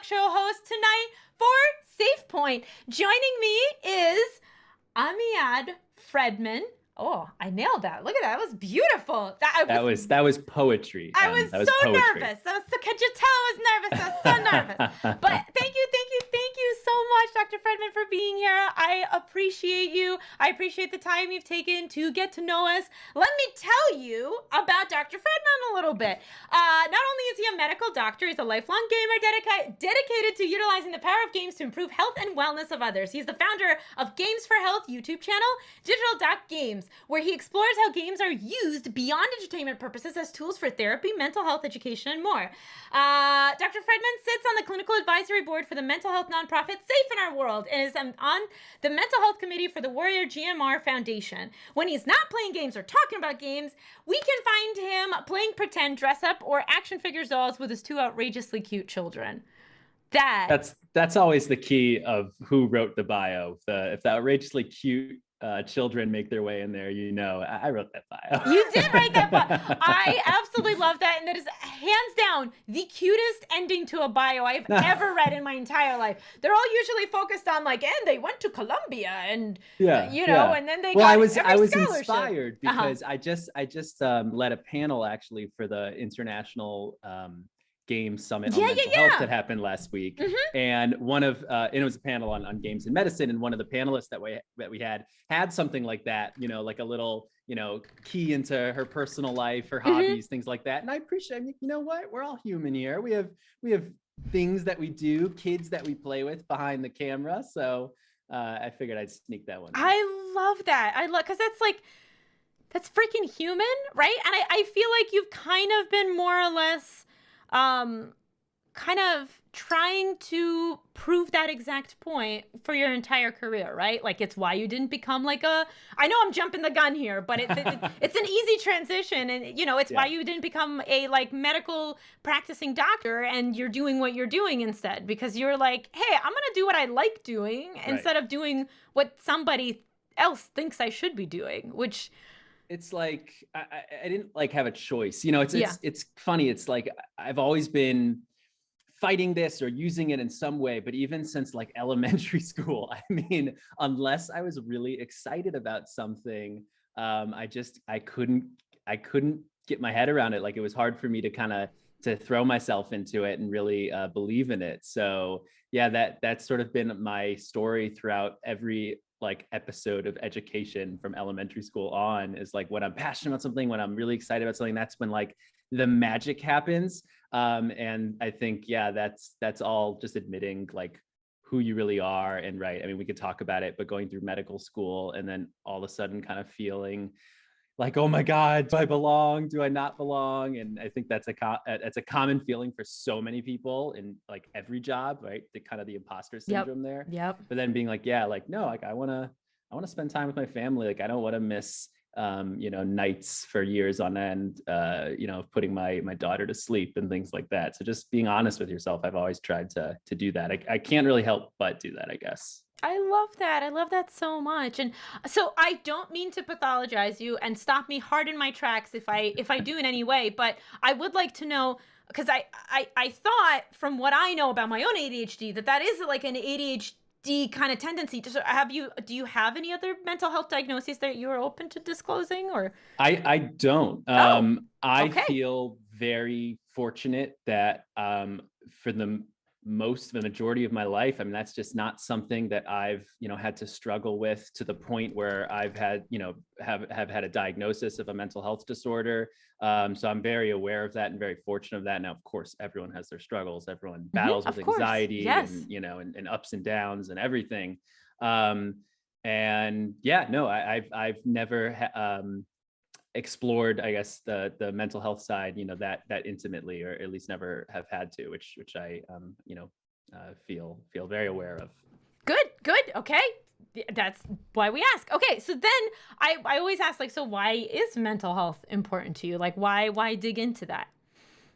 show host tonight for Safe Point. Joining me is Amiad Fredman. Oh, I nailed that. Look at that. It was beautiful. That was poetry. I was that was so poetry. nervous. Could you tell I was nervous? I was so nervous. But thank you so much, Dr. Fredman, for being here. I appreciate you. I appreciate the time you've taken to get to know us. Let me tell you about Dr. Fredman a little bit. Not only is he a medical doctor, he's a lifelong gamer dedicated to utilizing the power of games to improve health and wellness of others. He's the founder of Games for Health YouTube channel, Digital Games, where he explores how games are used beyond entertainment purposes as tools for therapy, mental health, education, and more. Dr. Fredman sits on the clinical advisory board for the mental health nonprofit Safe in Our World and is on the mental health committee for the Warrior GMR Foundation. When he's not playing games or talking about games, we can find him playing pretend, dress up, or action figure dolls with his two outrageously cute children. That's always the key of who wrote the bio. If the outrageously cute children make their way in there, I wrote that bio. You did write that bio. I absolutely love that, and that is hands down the cutest ending to a bio I've ever read in my entire life. They're all usually focused on and they went to Columbia and and then they got I was scholarship. Inspired because I just led a panel actually for the international game summit on mental health that happened last week. And and it was a panel on games and medicine, and one of the panelists that we had something like that, like a little key into her personal life, her hobbies, things like that. And I appreciate, what, we're all human here. We have things that we do, kids that we play with behind the camera, so I figured I'd sneak that one in. I love that. Because that's freaking human, right? And I feel like you've kind of been more or less kind of trying to prove that exact point for your entire career, right? Like, it's why you didn't become I know I'm jumping the gun here, but it's an easy transition, and it's why you didn't become a medical practicing doctor, and you're doing what you're doing instead, because you're like, hey, I'm gonna do what I like doing instead of doing what somebody else thinks I should be doing, which it's like I didn't have a choice. It's funny. It's like I've always been fighting this or using it in some way, but even since elementary school, I mean, unless I was really excited about something, I couldn't get my head around it. It was hard for me to throw myself into it and really believe in it. So yeah, that's sort of been my story throughout every episode of education from elementary school on, is when I'm passionate about something, when I'm really excited about something, that's when the magic happens. And I think, that's all just admitting who you really are. And right, I mean, we could talk about it, but going through medical school and then all of a sudden kind of feeling oh my God, do I belong? Do I not belong? And I think that's a common feeling for so many people in every job, right? The imposter syndrome there. Yep. But then being no, I want to spend time with my family. I don't want to miss, nights for years on end, putting my daughter to sleep and things like that. So just being honest with yourself, I've always tried to do that. I can't really help but do that, I guess. I love that. I love that so much. And so I don't mean to pathologize you and stop me hard in my tracks if I do in any way, but I would like to know, because I thought, from what I know about my own ADHD, that is an ADHD kind of tendency. Do you have any other mental health diagnoses that you are open to disclosing? Or I don't. I feel very fortunate that for the majority of my life, I mean, that's just not something that I've had to struggle with to the point where I've had have had a diagnosis of a mental health disorder. So I'm very aware of that and very fortunate of that. Now, of course, everyone has their struggles. Everyone battles with anxiety and ups and downs and everything. And yeah, no, I've never explored, I guess, the mental health side, that intimately, or at least never have had to, which I feel very aware of. Good. Okay. That's why we ask. Okay. So then I always ask, so why is mental health important to you? Why dig into that?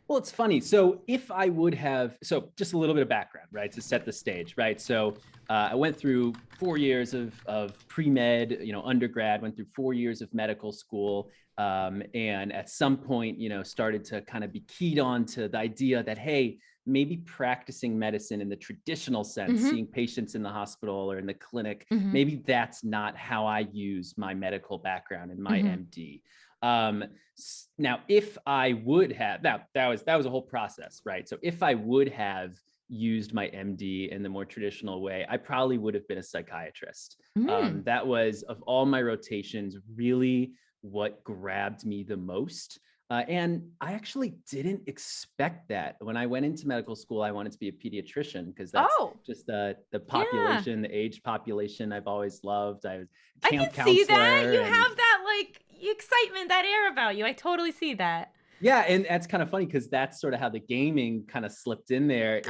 Well, it's funny. So if I would have, just a little bit of background, right, to set the stage, right? So I went through 4 years of pre-med, undergrad, went through 4 years of medical school. And at some point, started to kind of be keyed on to the idea that, hey, maybe practicing medicine in the traditional sense, seeing patients in the hospital or in the clinic, maybe that's not how I use my medical background and my MD. Now, if I would have, that was a whole process, right? So if I would have used my MD in the more traditional way, I probably would have been a psychiatrist. That was, of all my rotations, really what grabbed me the most. And I actually didn't expect that. When I went into medical school, I wanted to be a pediatrician because that's just the population, the age population I've always loved. I was camp counselor. See that. You have that like excitement, that air about you. I totally see that. Yeah, and that's kind of funny because that's sort of how the gaming kind of slipped in there.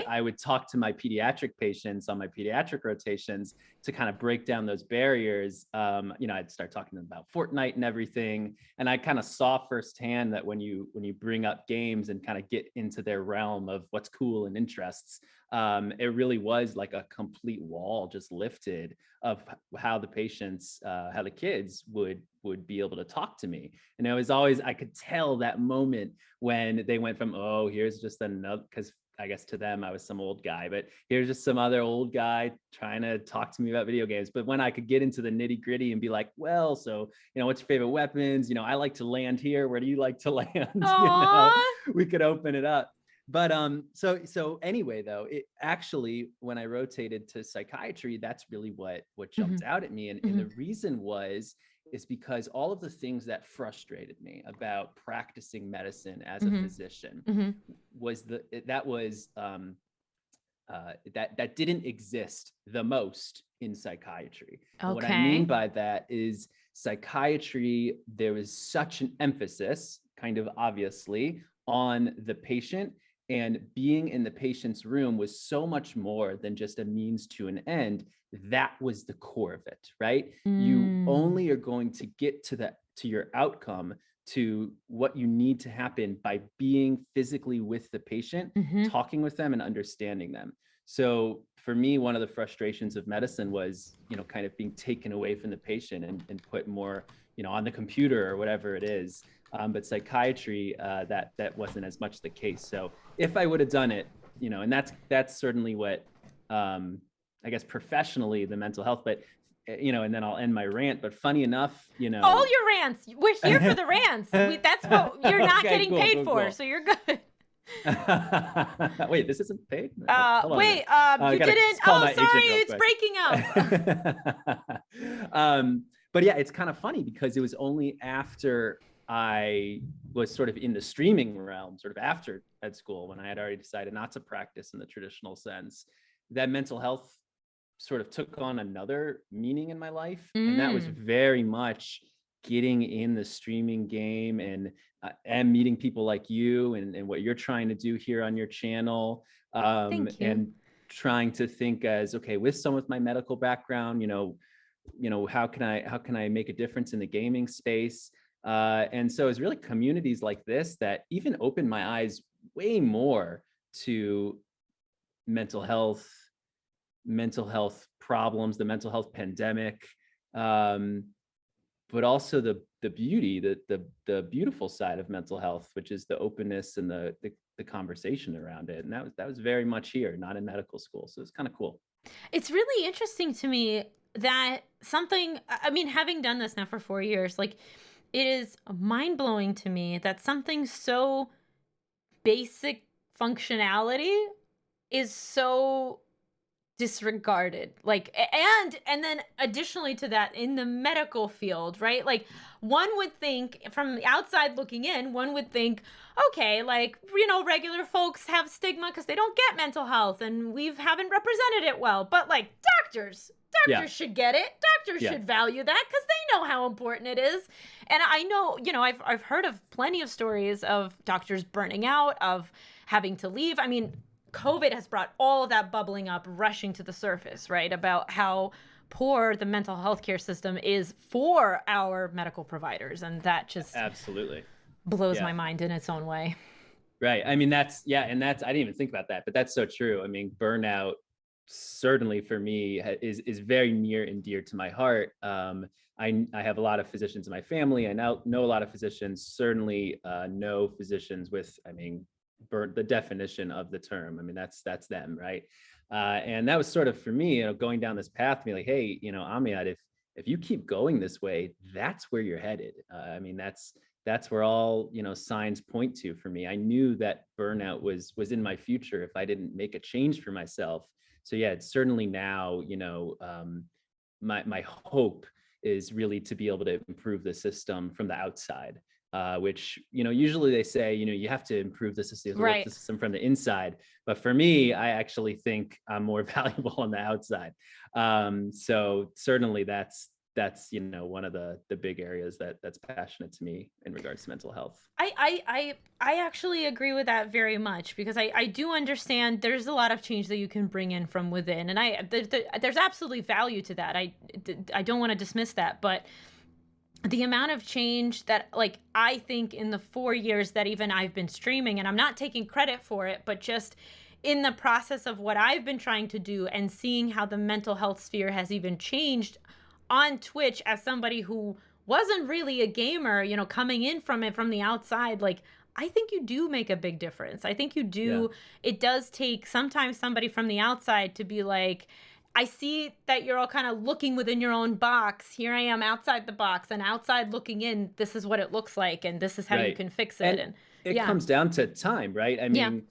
I would talk to my pediatric patients on my pediatric rotations to kind of break down those barriers. I'd start talking to them about Fortnite and everything, and I kind of saw firsthand that when you bring up games and kind of get into their realm of what's cool and interests, it really was like a complete wall just lifted of how the patients, how the kids would be able to talk to me. And it was always, I could tell that moment when they went from, oh, here's just another, because I guess to them I was some old guy, but here's just some other old guy trying to talk to me about video games. But when I could get into the nitty gritty and be like, well, so, what's your favorite weapons? I like to land here. Where do you like to land? We could open it up. But so anyway, though, it actually, when I rotated to psychiatry, that's really what jumped out at me. And the reason is because all of the things that frustrated me about practicing medicine as a physician was that didn't exist the most in psychiatry. What I mean by that is psychiatry, there was such an emphasis, kind of obviously, on the patient, and being in the patient's room was so much more than just a means to an end. That was the core of it, right? You only are going to get to your outcome, to what you need to happen, by being physically with the patient, talking with them and understanding them. So for me, one of the frustrations of medicine was, kind of being taken away from the patient and put more, on the computer or whatever it is. But psychiatry, that wasn't as much the case. So if I would have done it, and that's certainly what, I guess professionally, the mental health, but and then I'll end my rant. But funny enough, all your rants, we're here for the rants. That's what you're not getting paid for, so you're good. Wait, this isn't paid? You didn't. Oh, sorry, it's breaking up. But yeah, it's kind of funny because it was only after I was sort of in the streaming realm, sort of after ed school, when I had already decided not to practice in the traditional sense, that mental health sort of took on another meaning in my life. And that was very much getting in the streaming game and meeting people like you and what you're trying to do here on your channel. And trying to think as, okay, with someone with my medical background, how can I make a difference in the gaming space? And so it's really communities like this that even opened my eyes way more to mental health problems, the mental health pandemic, but also the beauty, the beautiful side of mental health, which is the openness and the conversation around it. And that was very much here, not in medical school. So it's kind of cool. It's really interesting to me that having done this now for 4 years, like, it is mind-blowing to me that something so basic functionality is so disregarded. Like, and then additionally to that, in the medical field, right? Like, one would think, from the outside looking in, okay, like, regular folks have stigma because they don't get mental health, and we haven't represented it well. But like, doctors should get it. Doctors should value that because they know how important it is. And I know, I've heard of plenty of stories of doctors burning out, of having to leave. I mean, COVID has brought all of that bubbling up, rushing to the surface, right? About how poor the mental health care system is for our medical providers. And that just absolutely blows my mind in its own way. Right. I mean, I didn't even think about that, but that's so true. I mean, burnout certainly for me is very near and dear to my heart. I have a lot of physicians in my family. I now know a lot of physicians, certainly know physicians with, the definition of the term. I mean, that's them, right? And that was sort of for me, going down this path, be like, hey, Amiad, if you keep going this way, that's where you're headed. I mean, that's where all signs point to for me. I knew that burnout was in my future if I didn't make a change for myself. So yeah, it's certainly now, my hope is really to be able to improve the system from the outside, which usually they say you have to improve the system, work the system from the inside. But for me, I actually think I'm more valuable on the outside. So certainly that's one of the big areas that's passionate to me in regards to mental health. I actually agree with that very much, because I do understand there's a lot of change that you can bring in from within, and there's absolutely value to that. I don't want to dismiss that, but the amount of change that, like, I think in the 4 years that even I've been streaming, and I'm not taking credit for it, but just in the process of what I've been trying to do and seeing how the mental health sphere has even changed on Twitch, as somebody who wasn't really a gamer, coming in from it from the outside, like, I think you do make a big difference. I think you do. Yeah. It does take sometimes somebody from the outside to be like, I see that you're all kind of looking within your own box. Here I am outside the box, and outside looking in, this is what it looks like, and this is how you can fix it. And it comes down to time, right? I mean,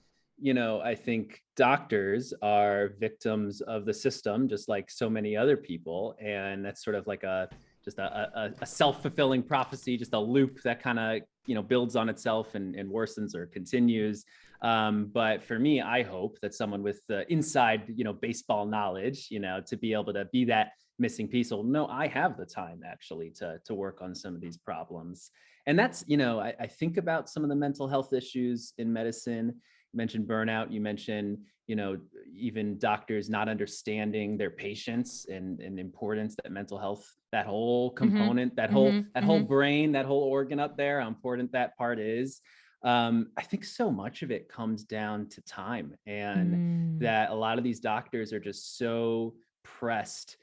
I think doctors are victims of the system, just like so many other people. And that's sort of like just a self-fulfilling prophecy, just a loop that kind of, builds on itself and worsens or continues. But for me, I hope that someone with inside, baseball knowledge, to be able to be that missing piece will know I have the time actually to work on some of these problems. And that's, I think about some of the mental health issues in medicine. You mentioned burnout, you mentioned, even doctors not understanding their patients and importance that mental health, that whole component, that whole brain, that whole organ up there, how important that part is. I think so much of it comes down to time, and that a lot of these doctors are just so pressed,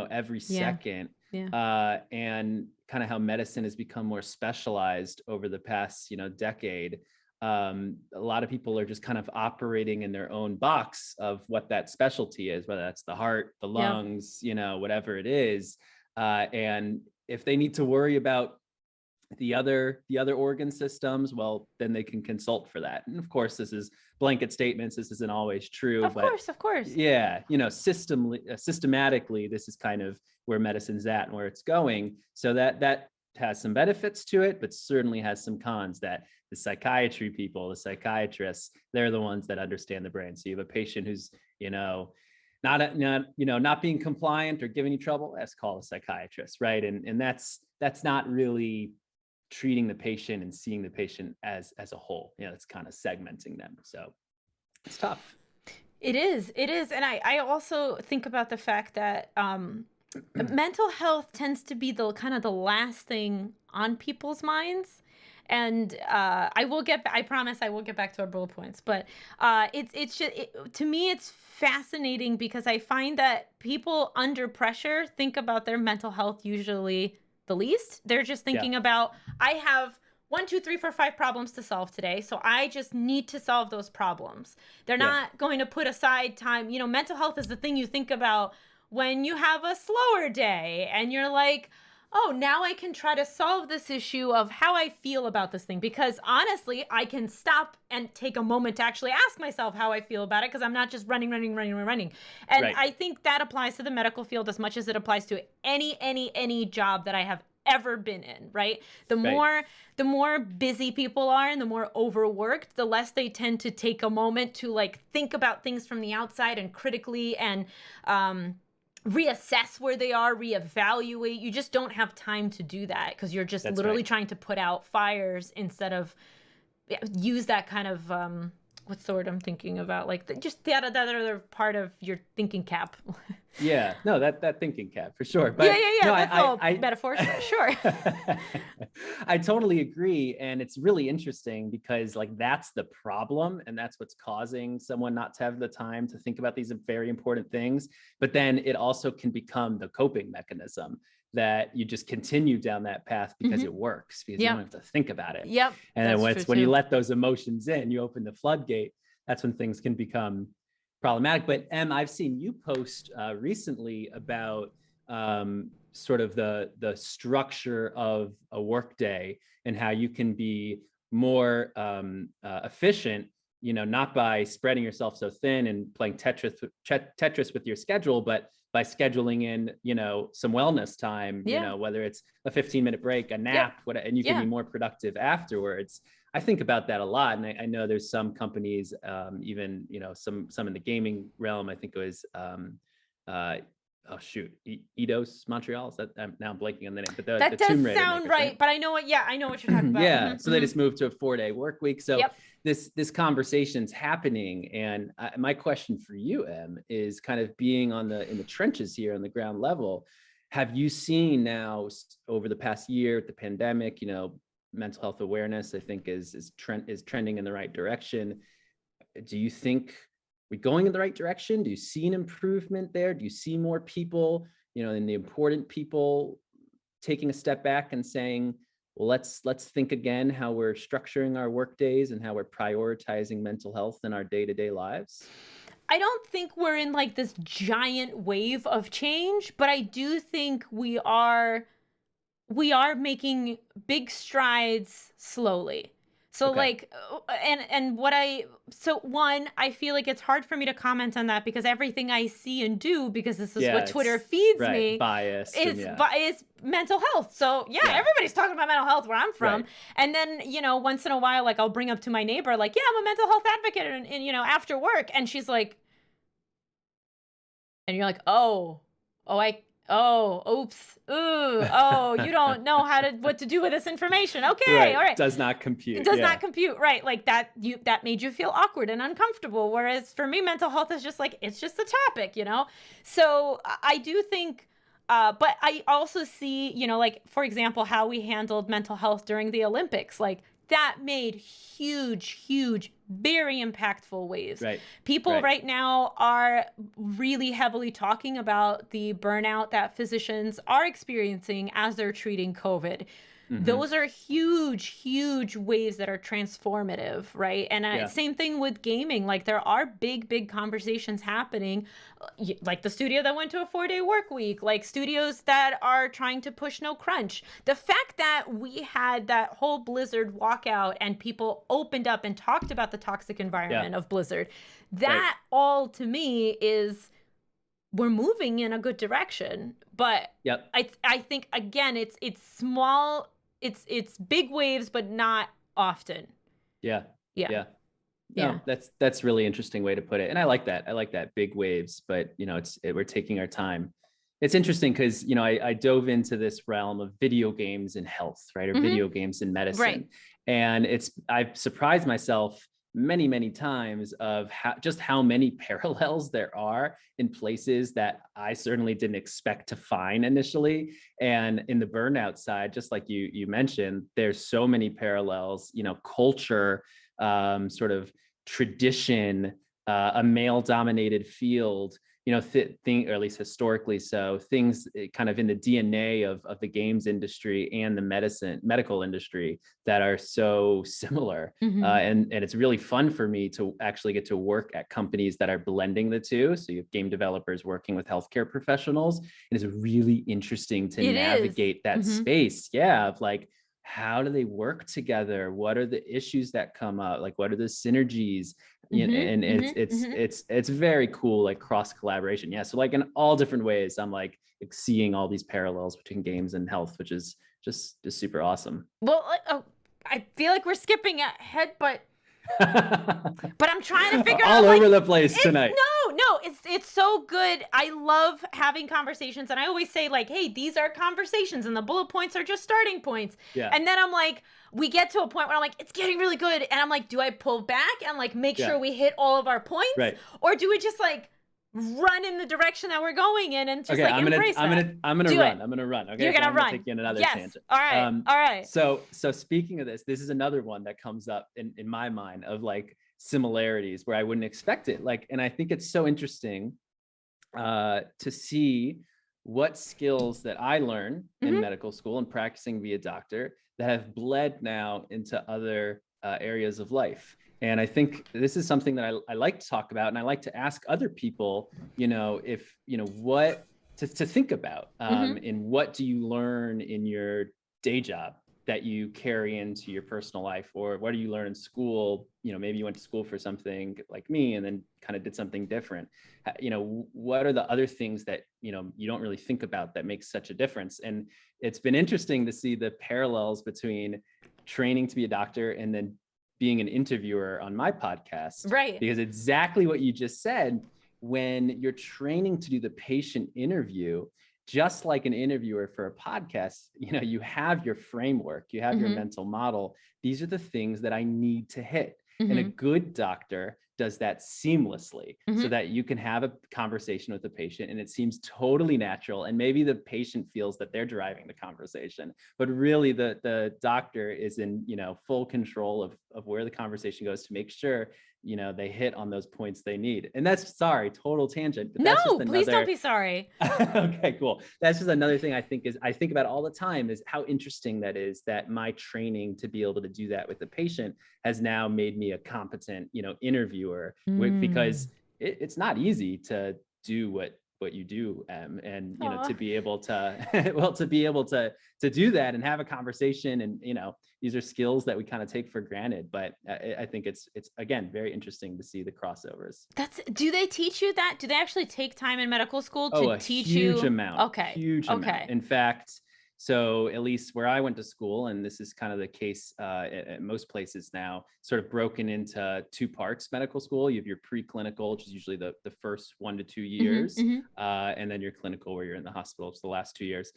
every second. And kind of how medicine has become more specialized over the past, decade. A lot of people are just kind of operating in their own box of what that specialty is, whether that's the heart, the lungs, whatever it is. And if they need to worry about the other organ systems, well, then they can consult for that. And of course, this is blanket statements. This isn't always true. Of course. Yeah, systematically, this is kind of where medicine's at and where it's going. So that has some benefits to it, but certainly has some cons. That the psychiatry people, the psychiatrists, they're the ones that understand the brain. So you have a patient who's, not being compliant or giving you trouble, let's call a psychiatrist, right? And that's not really treating the patient and seeing the patient as a whole. It's kind of segmenting them. So it's tough. It is. And I also think about the fact that mental health tends to be the kind of the last thing on people's minds. And I promise I will get back to our bullet points, but it's just, to me, it's fascinating because I find that people under pressure think about their mental health usually the least. They're just thinking about, I have 1, 2, 3, 4, 5 problems to solve today, so I just need to solve those problems. They're not going to put aside time. Mental health is the thing you think about when you have a slower day and you're like, oh, now I can try to solve this issue of how I feel about this thing, because honestly, I can stop and take a moment to actually ask myself how I feel about it, because I'm not just running. And I think that applies to the medical field as much as it applies to any job that I have ever been in, right? The more busy people are and the more overworked, the less they tend to take a moment to like think about things from the outside and critically and reassess where they are, reevaluate. You just don't have time to do that because you're just literally trying to put out fires instead of use that kind of what's the word I'm thinking about? Like just that other part of your thinking cap. Yeah, no, that thinking cap for sure. But yeah. No, that's all metaphor. Sure. I totally agree. And it's really interesting because like that's the problem. And that's what's causing someone not to have the time to think about these very important things. But then it also can become the coping mechanism that you just continue down that path because it works, because you don't have to think about it. Yep. And then when you let those emotions in, you open the floodgate, that's when things can become problematic. But I've seen you post recently about sort of the structure of a workday and how you can be more efficient, not by spreading yourself so thin and playing Tetris with your schedule, but by scheduling in, some wellness time, whether it's a 15-minute break, a nap, and you can be more productive afterwards. I think about that a lot. And I know there's some companies, even, some in the gaming realm. I think it was, Eidos Montreal. Is that, now I'm blanking on the name, but that does sound right. But I know what you're talking about. Yeah. So they just moved to a 4-day work week. So this conversation's happening. And my question for you, Em, is kind of being in the trenches here on the ground level. Have you seen now over the past year with the pandemic, mental health awareness, I think is trending in the right direction. Do you think we're going in the right direction? Do you see an improvement there? Do you see more people, and the important people taking a step back and saying, well, let's think again how we're structuring our work days and how we're prioritizing mental health in our day-to-day lives? I don't think we're in like this giant wave of change, but I do think we are making big strides slowly. So one, I feel like it's hard for me to comment on that because everything I see and do, because this is what Twitter feeds me, is mental health. So everybody's talking about mental health where I'm from. Right. And then, once in a while, like I'll bring up to my neighbor, like, I'm a mental health advocate and after work. And she's like, and you're like, oops. Ooh, you don't know what to do with this information. Okay, right. All right. Does not compute. It does not compute, right? Like that made you feel awkward and uncomfortable. Whereas for me, mental health is just like, it's just a topic, So I do think, but I also see, like, for example, how we handled mental health during the Olympics. Like, that made huge, very impactful waves. Right. People right now are really heavily talking about the burnout that physicians are experiencing as they're treating COVID. Mm-hmm. Those are huge waves that are transformative, right? And same thing with gaming. Like, there are big conversations happening, like the studio that went to a 4-day work week, like studios that are trying to push no crunch. The fact that we had that whole Blizzard walkout and people opened up and talked about the toxic environment of Blizzard, that all to me is, we're moving in a good direction. But I think, again, it's small. It's big waves, but not often. Yeah. No, that's really interesting way to put it. And I like that big waves, but we're taking our time. It's interesting because, I dove into this realm of video games in health, right? Or video games in medicine. Right. And I've surprised myself many times of how many parallels there are in places that I certainly didn't expect to find initially. And in the burnout side, just like you mentioned, there's so many parallels, culture, sort of tradition, a male dominated field, or at least historically so, things kind of in the DNA of the games industry and the medical industry that are so similar. Mm-hmm. And it's really fun for me to actually get to work at companies that are blending the two. So you have game developers working with healthcare professionals. It is really interesting to navigate that space. Yeah. Of like, how do they work together? What are the issues that come up? Like, what are the synergies? And it's very cool, like cross collaboration. Yeah. So like in all different ways, I'm like seeing all these parallels between games and health, which is just super awesome. Well, I feel like we're skipping ahead, but I'm trying to figure out all over the place tonight. No, it's so good. I love having conversations, and I always say like, hey, these are conversations and the bullet points are just starting points. Yeah. And then I'm like, we get to a point where I'm like, it's getting really good. And I'm like, do I pull back and like make sure we hit all of our points? Right. Or do we just like run in the direction that we're going in and just embrace that? I'm gonna run. Okay. You're gonna run. Take you in another tangent. All right. So speaking of this is another one that comes up in my mind of like similarities where I wouldn't expect it. Like, and I think it's so interesting to see what skills that I learned in medical school and practicing via doctor that have bled now into other areas of life. And I think this is something that I like to talk about, and I like to ask other people, if, what to think about, and what do you learn in your day job that you carry into your personal life, or what do you learn in school? Maybe you went to school for something like me and then kind of did something different. What are the other things that, you don't really think about that makes such a difference? And it's been interesting to see the parallels between training to be a doctor and then being an interviewer on my podcast. Right. Because exactly what you just said, when you're training to do the patient interview, just like an interviewer for a podcast, you have your framework, you have your mental model. These are the things that I need to hit. And a good doctor does that seamlessly so that you can have a conversation with the patient and it seems totally natural. And maybe the patient feels that they're driving the conversation, but really the doctor is in, full control of where the conversation goes to make sure, they hit on those points they need. And that's, sorry, total tangent. But that's just another... please don't be sorry. Okay, cool. That's just another thing I think about all the time, is how interesting that is, that my training to be able to do that with the patient has now made me a competent, interviewer, because it's not easy to do what you do, and to be able to to be able to do that and have a conversation, and these are skills that we kind of take for granted, but I think it's again very interesting to see the crossovers. Do they teach you that? Do they actually take time in medical school to teach you? Huge amount. Okay. Huge amount. In fact, so at least where I went to school, and this is kind of the case at most places now, sort of broken into two parts. Medical school, you have your preclinical, which is usually the first 1 to 2 years, and then your clinical, where you're in the hospital, it's the last 2 years.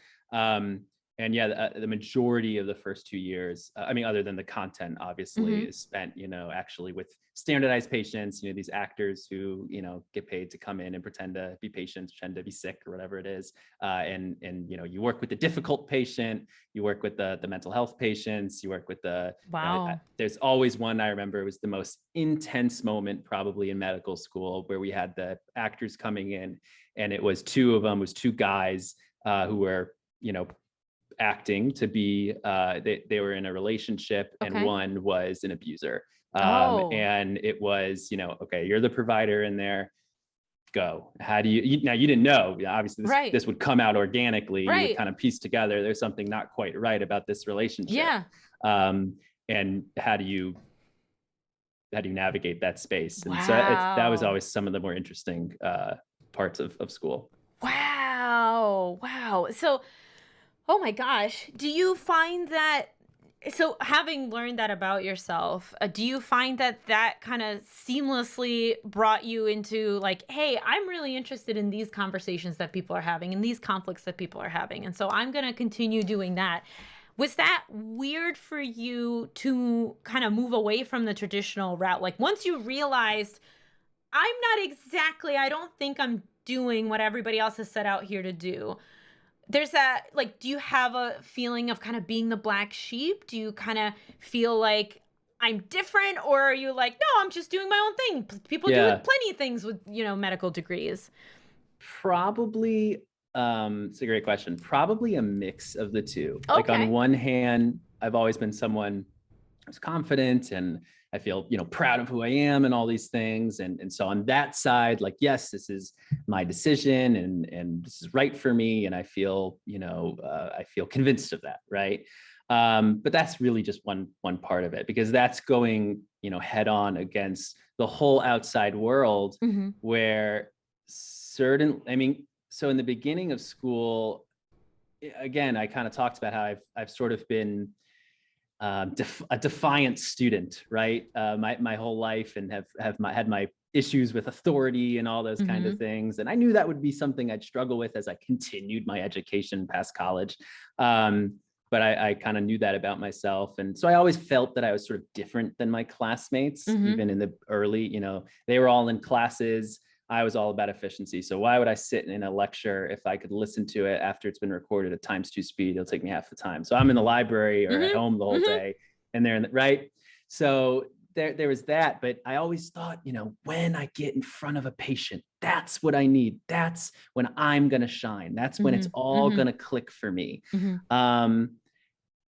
And yeah, the majority of the first 2 years, other than the content, obviously, is spent, actually with standardized patients, these actors who, get paid to come in and pretend to be patients, pretend to be sick or whatever it is. And you work with the difficult patient, you work with the mental health patients, you work with the, wow. There's always one, I remember it was the most intense moment probably in medical school, where we had the actors coming in, and it was two of them, it was two guys who were, acting to be they were in a relationship, and one was an abuser, and it was, okay, you're the provider in there, go. How do you now, you didn't know, obviously this would come out organically, you would kind of piece together, there's something not quite right about this relationship, and how do you navigate that space? And so that was always some of the more interesting parts of school. Wow. So, oh my gosh. Do you find that, so having learned that about yourself, do you find that kind of seamlessly brought you into like, hey, I'm really interested in these conversations that people are having and these conflicts that people are having, and so I'm going to continue doing that? Was that weird for you to kind of move away from the traditional route? Like, once you realized, I don't think I'm doing what everybody else has set out here to do, there's that, like, do you have a feeling of kind of being the black sheep? Do you kind of feel like I'm different, or are you like, no, I'm just doing my own thing? People do plenty of things with, medical degrees. Probably, it's a great question. Probably a mix of the two. Like, on one hand, I've always been someone who's confident, and I feel, proud of who I am and all these things. And so on that side, like, yes, this is my decision, and this is right for me. And I feel, I feel convinced of that. Right. But that's really just one part of it, because that's going, head on against the whole outside world, where so in the beginning of school, again, I kind of talked about how I've sort of been a defiant student, right? My whole life, and have had my issues with authority and all those kind of things. And I knew that would be something I'd struggle with as I continued my education past college. But I kind of knew that about myself. And so I always felt that I was sort of different than my classmates, even in the early, they were all in classes. I was all about efficiency. So why would I sit in a lecture if I could listen to it after it's been recorded at ×2 speed? It'll take me half the time. So I'm in the library or at home the whole day, and they're right. So there was that, but I always thought, when I get in front of a patient, that's what I need. That's when I'm going to shine. That's when it's all going to click for me. And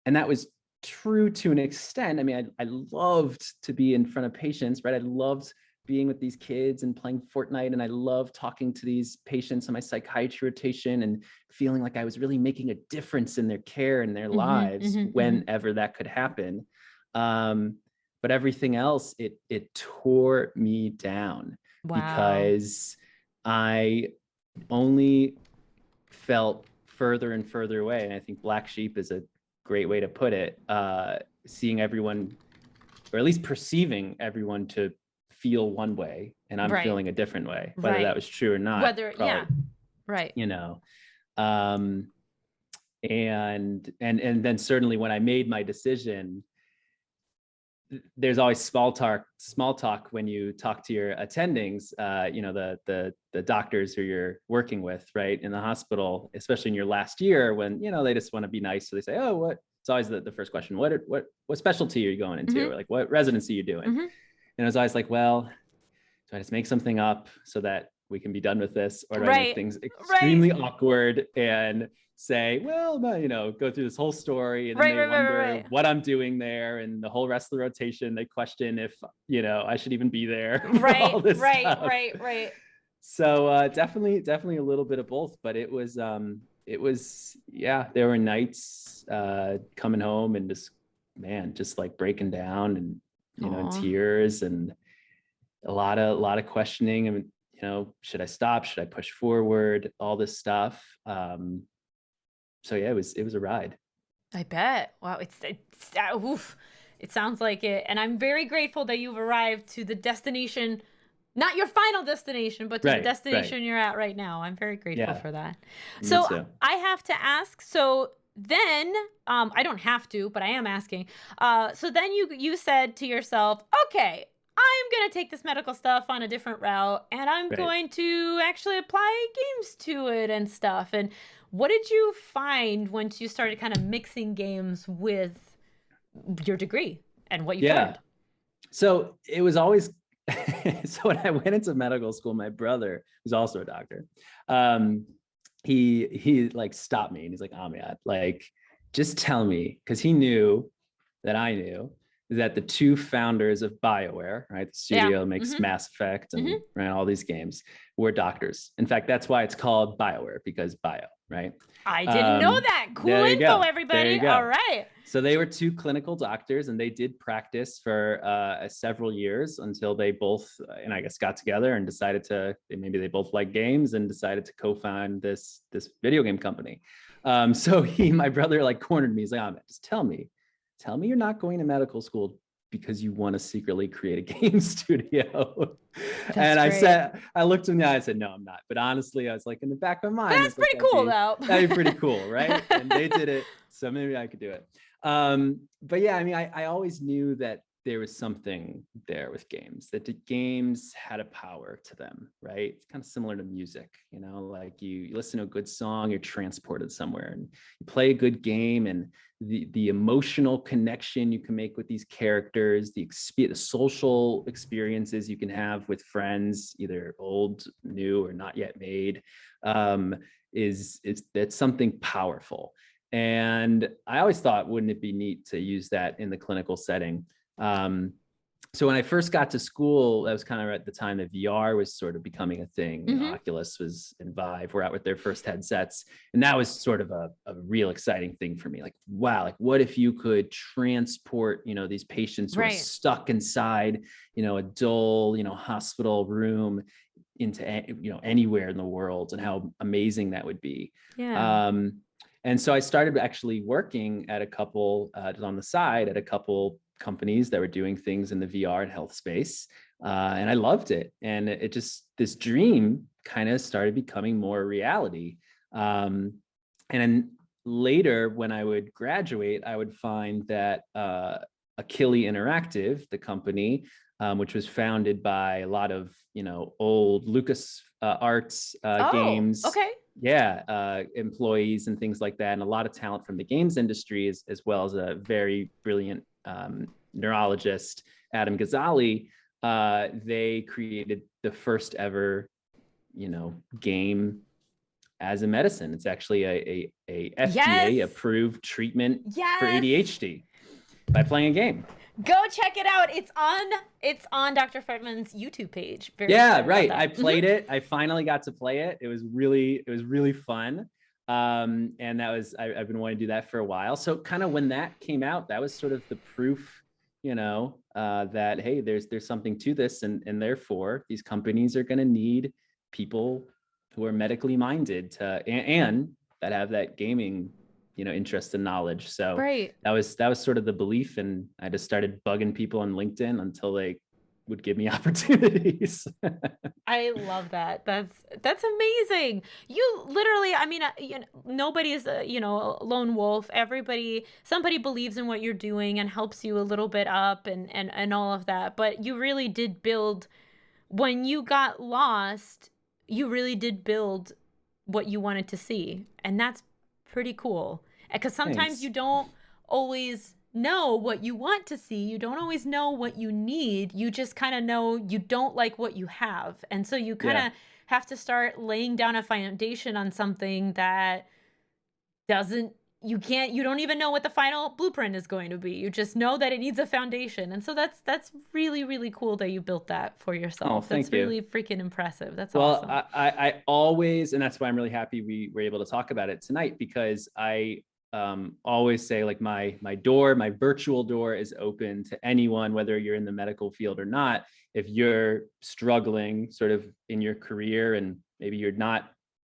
that was true to an extent. I mean, I loved to be in front of patients, right? I loved being with these kids and playing Fortnite. And I loved talking to these patients on my psychiatry rotation and feeling like I was really making a difference in their care and their lives whenever that could happen. But everything else, it tore me down because I only felt further and further away. And I think black sheep is a great way to put it. Seeing everyone, or at least perceiving everyone to feel one way, and I'm feeling a different way, whether that was true or not. And then certainly when I made my decision, there's always small talk when you talk to your attendings, the doctors who you're working with, right, in the hospital, especially in your last year, when they just want to be nice. So they say, oh, what? It's always the first question. What specialty are you going into? Or like, what residency are you doing? And I was always like, well, do I just make something up so that we can be done with this, or do I make things extremely awkward and say, well, go through this whole story, and then they wonder what I'm doing there, and the whole rest of the rotation they question if I should even be there. Right. So definitely a little bit of both, but it was there were nights coming home and just like breaking down and in tears, and a lot of questioning, and should I stop, should I push forward, all this stuff. So yeah, it was a ride. I bet. Wow, it sounds like it. And I'm very grateful that you've arrived to the destination, not your final destination, but to the destination you're at right now. I'm very grateful for that. So I have to ask, so then, I don't have to, but I am asking. So then you said to yourself, okay, I'm going to take this medical stuff on a different route, and I'm going to actually apply games to it and stuff. And what did you find once you started kind of mixing games with your degree and what you learned? So it was always, so when I went into medical school, my brother, who's also a doctor, he like stopped me and he's like, Amiad, like, just tell me, because he knew that I knew that the two founders of BioWare, right, the studio makes Mass Effect and ran all these games, were doctors. In fact, that's why it's called BioWare, because bio, right? I didn't know that. Cool info, everybody. All right. So they were two clinical doctors, and they did practice for several years until they both, and I guess, got together and decided maybe they both like games and decided to co-found this video game company. So my brother like cornered me. He's like, oh, just tell me you're not going to medical school because you want to secretly create a game studio. And I looked him in the eye and said, no, I'm not. But honestly, I was like, in the back of my mind, that's pretty cool though. That'd be pretty cool, right? And they did it, so maybe I could do it. But yeah, I mean, I always knew that there was something there with games, that the games had a power to them, right? It's kind of similar to music, like you listen to a good song, you're transported somewhere, and you play a good game, and the emotional connection you can make with these characters, the social experiences you can have with friends, either old, new, or not yet made, that's something powerful. And I always thought, wouldn't it be neat to use that in the clinical setting? So when I first got to school, that was kind of at the time that VR was sort of becoming a thing. Oculus and Vive were out with their first headsets. And that was sort of a real exciting thing for me. Like, wow, like what if you could transport, these patients who are stuck inside, a dull, hospital room into, anywhere in the world, and how amazing that would be. And so I started actually working at a couple on the side at a couple companies that were doing things in the VR and health space. And I loved it. And it just, this dream kind of started becoming more reality. And then later, when I would graduate, I would find that Achille Interactive, the company, which was founded by a lot of, old Lucas Arts games. Employees and things like that, and a lot of talent from the games industry, as well as a very brilliant neurologist Adam Ghazali, they created the first ever, game as a medicine. It's actually a FDA approved treatment for ADHD by playing a game. Go check it out. It's on Dr. Fredman's YouTube page. Right. I played it. I finally got to play it. It was really fun. And I've been wanting to do that for a while. So kind of when that came out, that was sort of the proof, that, hey, there's something to this. And therefore these companies are going to need people who are medically minded and that have that gaming, interest and knowledge. So that was sort of the belief. And I just started bugging people on LinkedIn until they would give me opportunities. I love that. That's amazing. You literally, I mean, nobody is a lone wolf. Somebody believes in what you're doing and helps you a little bit up and all of that. But you really did build, when you got lost, you really did build what you wanted to see. And that's pretty cool. Because sometimes you don't always know what you want to see. You don't always know what you need. You just kind of know you don't like what you have. And so you kind of have to start laying down a foundation on something that you don't even know what the final blueprint is going to be. You just know that it needs a foundation. And so that's really, really cool that you built that for yourself. That's really freaking impressive. That's awesome. Well, I always, and that's why I'm really happy we were able to talk about it tonight, because I always say, like, my virtual door is open to anyone, whether you're in the medical field or not. If you're struggling sort of in your career and maybe you're not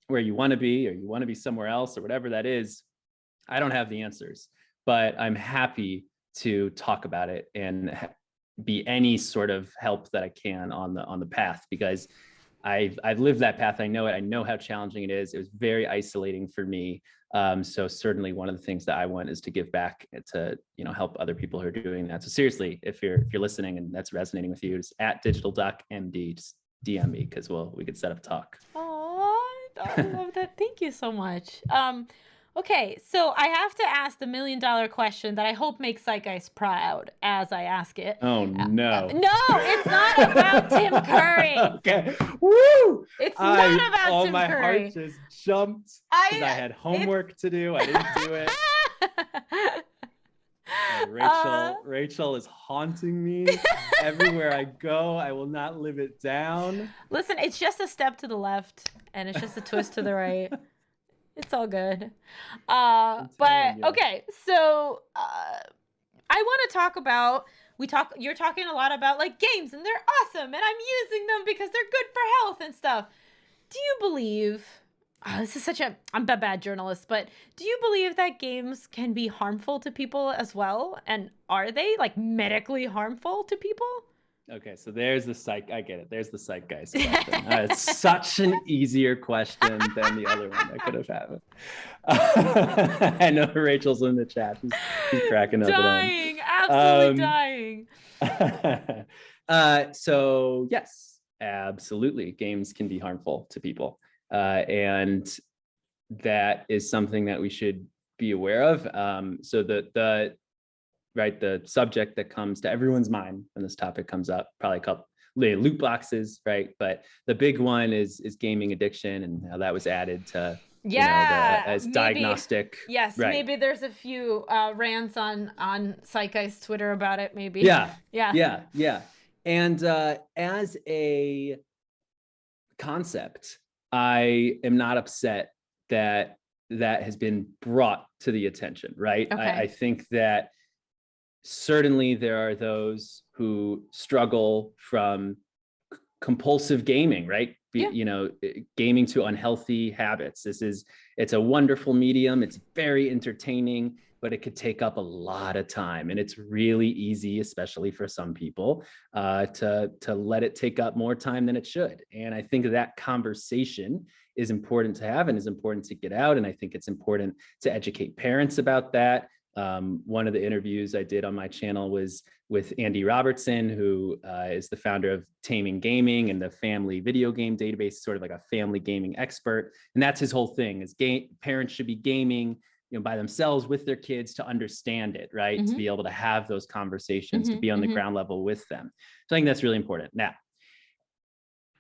where you want to be, or you want to be somewhere else, or whatever that is, I don't have the answers, but I'm happy to talk about it and be any sort of help that I can on the path, because I've lived that path. I know it. I know how challenging it is. It was very isolating for me. So certainly one of the things that I want is to give back to, help other people who are doing that. So seriously, if you're listening and that's resonating with you, it's at DigitalDocMD, just DM me, because we could set up a talk. Oh, I love that. Thank you so much. Okay, so I have to ask the $1 million question that I hope makes Zeitgeist proud as I ask it. Oh, no. No, it's not about Tim Curry. Okay. Woo! It's not about Tim Curry. My heart just jumped because I had homework to do. I didn't do it. Rachel is haunting me. Everywhere I go, I will not live it down. Listen, it's just a step to the left and it's just a twist to the right. It's all good. Okay, so I want to talk about, you're talking a lot about like games and they're awesome and I'm using them because they're good for health and stuff. Do you believe, this is I'm a bad journalist, but do you believe that games can be harmful to people as well? And are they like medically harmful to people? Okay, so there's the I get it. There's the Zeitgeist question. It's such an easier question than the other one I could have had. I know Rachel's in the chat. She's cracking up. Dying, absolutely dying. So yes, absolutely. Games can be harmful to people. And that is something that we should be aware of. So the subject that comes to everyone's mind when this topic comes up, probably called loot boxes, right? But the big one is gaming addiction and how that was added to, as diagnostic. Yes, right. Maybe there's a few rants on Zeitgeist Twitter about it, maybe. Yeah. And as a concept, I am not upset that has been brought to the attention, right? Okay. I think that certainly there are those who struggle from compulsive gaming, right? Gaming to unhealthy habits. It's a wonderful medium. It's very entertaining, but it could take up a lot of time. And it's really easy, especially for some people, to let it take up more time than it should. And I think that conversation is important to have and is important to get out. And I think it's important to educate parents about that. One of the interviews I did on my channel was with Andy Robertson, who is the founder of Taming Gaming and the family video game database, sort of like a family gaming expert. And that's his whole thing is parents should be gaming, by themselves with their kids to understand it, right? To be able to have those conversations, to be on the ground level with them. So I think that's really important.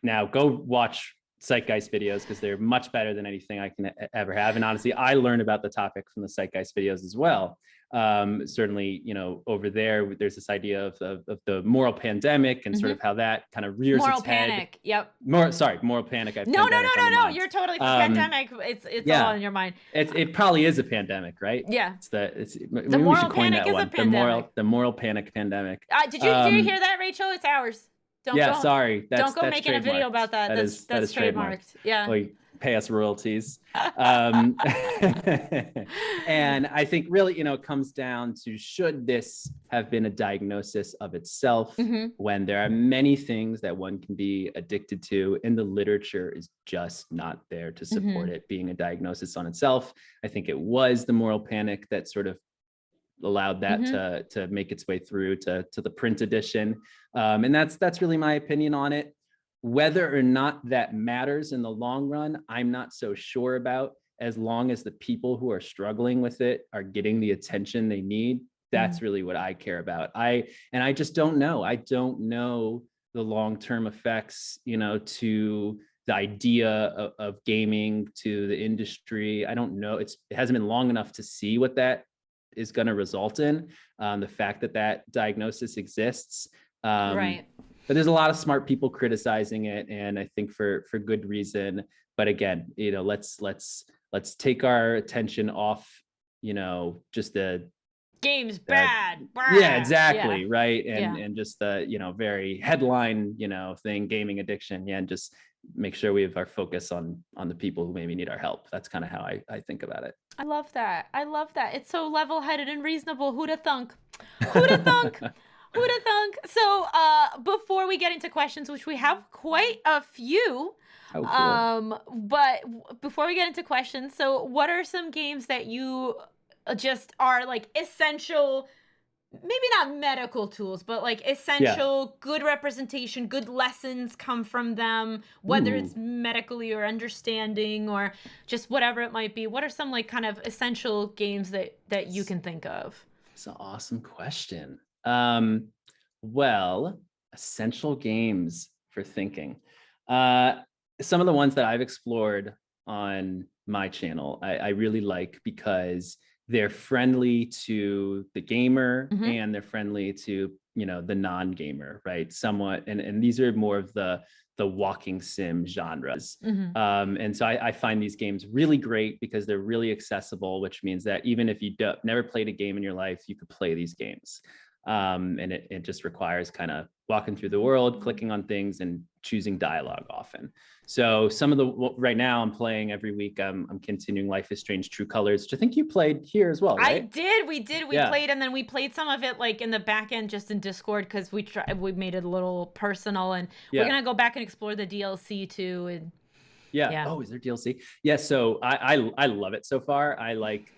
Now go watch Zeitgeist videos, because they're much better than anything I can ever have. And honestly, I learned about the topic from the Zeitgeist videos as well. Certainly, over there's this idea of the moral pandemic and sort of how that kind of rears moral its head. Panic. Yep. Moral panic. No. You're totally pandemic. It's all in your mind. It probably is a pandemic, right? Yeah. The moral panic is a pandemic. The moral panic pandemic. Did you hear that, Rachel? It's ours. Sorry. Don't go making a video about that. That's trademarked. Yeah. Well, pay us royalties. And I think really, it comes down to, should this have been a diagnosis of itself, when there are many things that one can be addicted to, and the literature is just not there to support it being a diagnosis on itself. I think it was the moral panic that sort of allowed that to make its way through to the print edition. And that's really my opinion on it. Whether or not that matters in the long run, I'm not so sure about. As long as the people who are struggling with it are getting the attention they need, that's really what I care about. I just don't know. I don't know the long-term effects, to the idea of gaming, to the industry. I don't know. It hasn't been long enough to see what that is going to result in. The fact that diagnosis exists. Right. But there's a lot of smart people criticizing it, and I think for good reason. But again, let's take our attention off, just the game's bad. Yeah, exactly. Yeah. Right. And just the, very headline, thing, gaming addiction. Yeah. And just make sure we have our focus on the people who maybe need our help. That's kind of how I think about it. I love that. It's so level-headed and reasonable. Who'da thunk? Who'da thunk? Who'da thunk? So before we get into questions, which we have quite a few, but before we get into questions, so what are some games that you just are like essential, maybe not medical tools, but like essential, good representation, good lessons come from them, whether it's medically or understanding or just whatever it might be? What are some like kind of essential games that you can think of? It's an awesome question. Well, essential games for thinking. Some of the ones that I've explored on my channel, I really like, because they're friendly to the gamer and they're friendly to, the non-gamer, right? Somewhat. And these are more of the walking sim genres. And so I find these games really great because they're really accessible, which means that even if you never played a game in your life, you could play these games. And it just requires kind of walking through the world, clicking on things, and choosing dialogue often. So some of right now I'm playing every week. I'm continuing Life is Strange: True Colors, which I think you played here as well, right? I did. We played, and then we played some of it like in the back end, just in Discord, because we made it a little personal, and we're gonna go back and explore the DLC too. And oh, is there DLC? Yeah, so I love it so far. I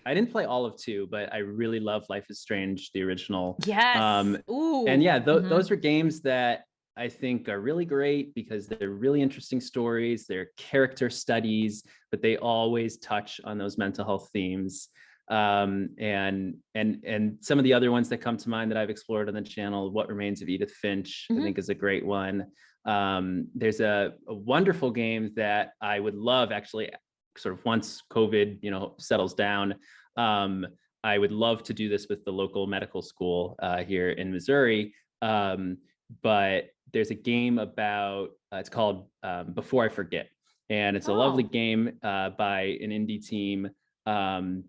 didn't play all of 2, but I really love Life is Strange, the original. Yes. Ooh. And those are games that I think are really great because they're really interesting stories. They're character studies, but they always touch on those mental health themes. And some of the other ones that come to mind that I've explored on the channel, What Remains of Edith Finch, I think is a great one. There's a wonderful game that I would love, actually, sort of once COVID, settles down. I would love to do this with the local medical school here in Missouri. But there's a game about, it's called Before I Forget. And it's a lovely game by an indie team,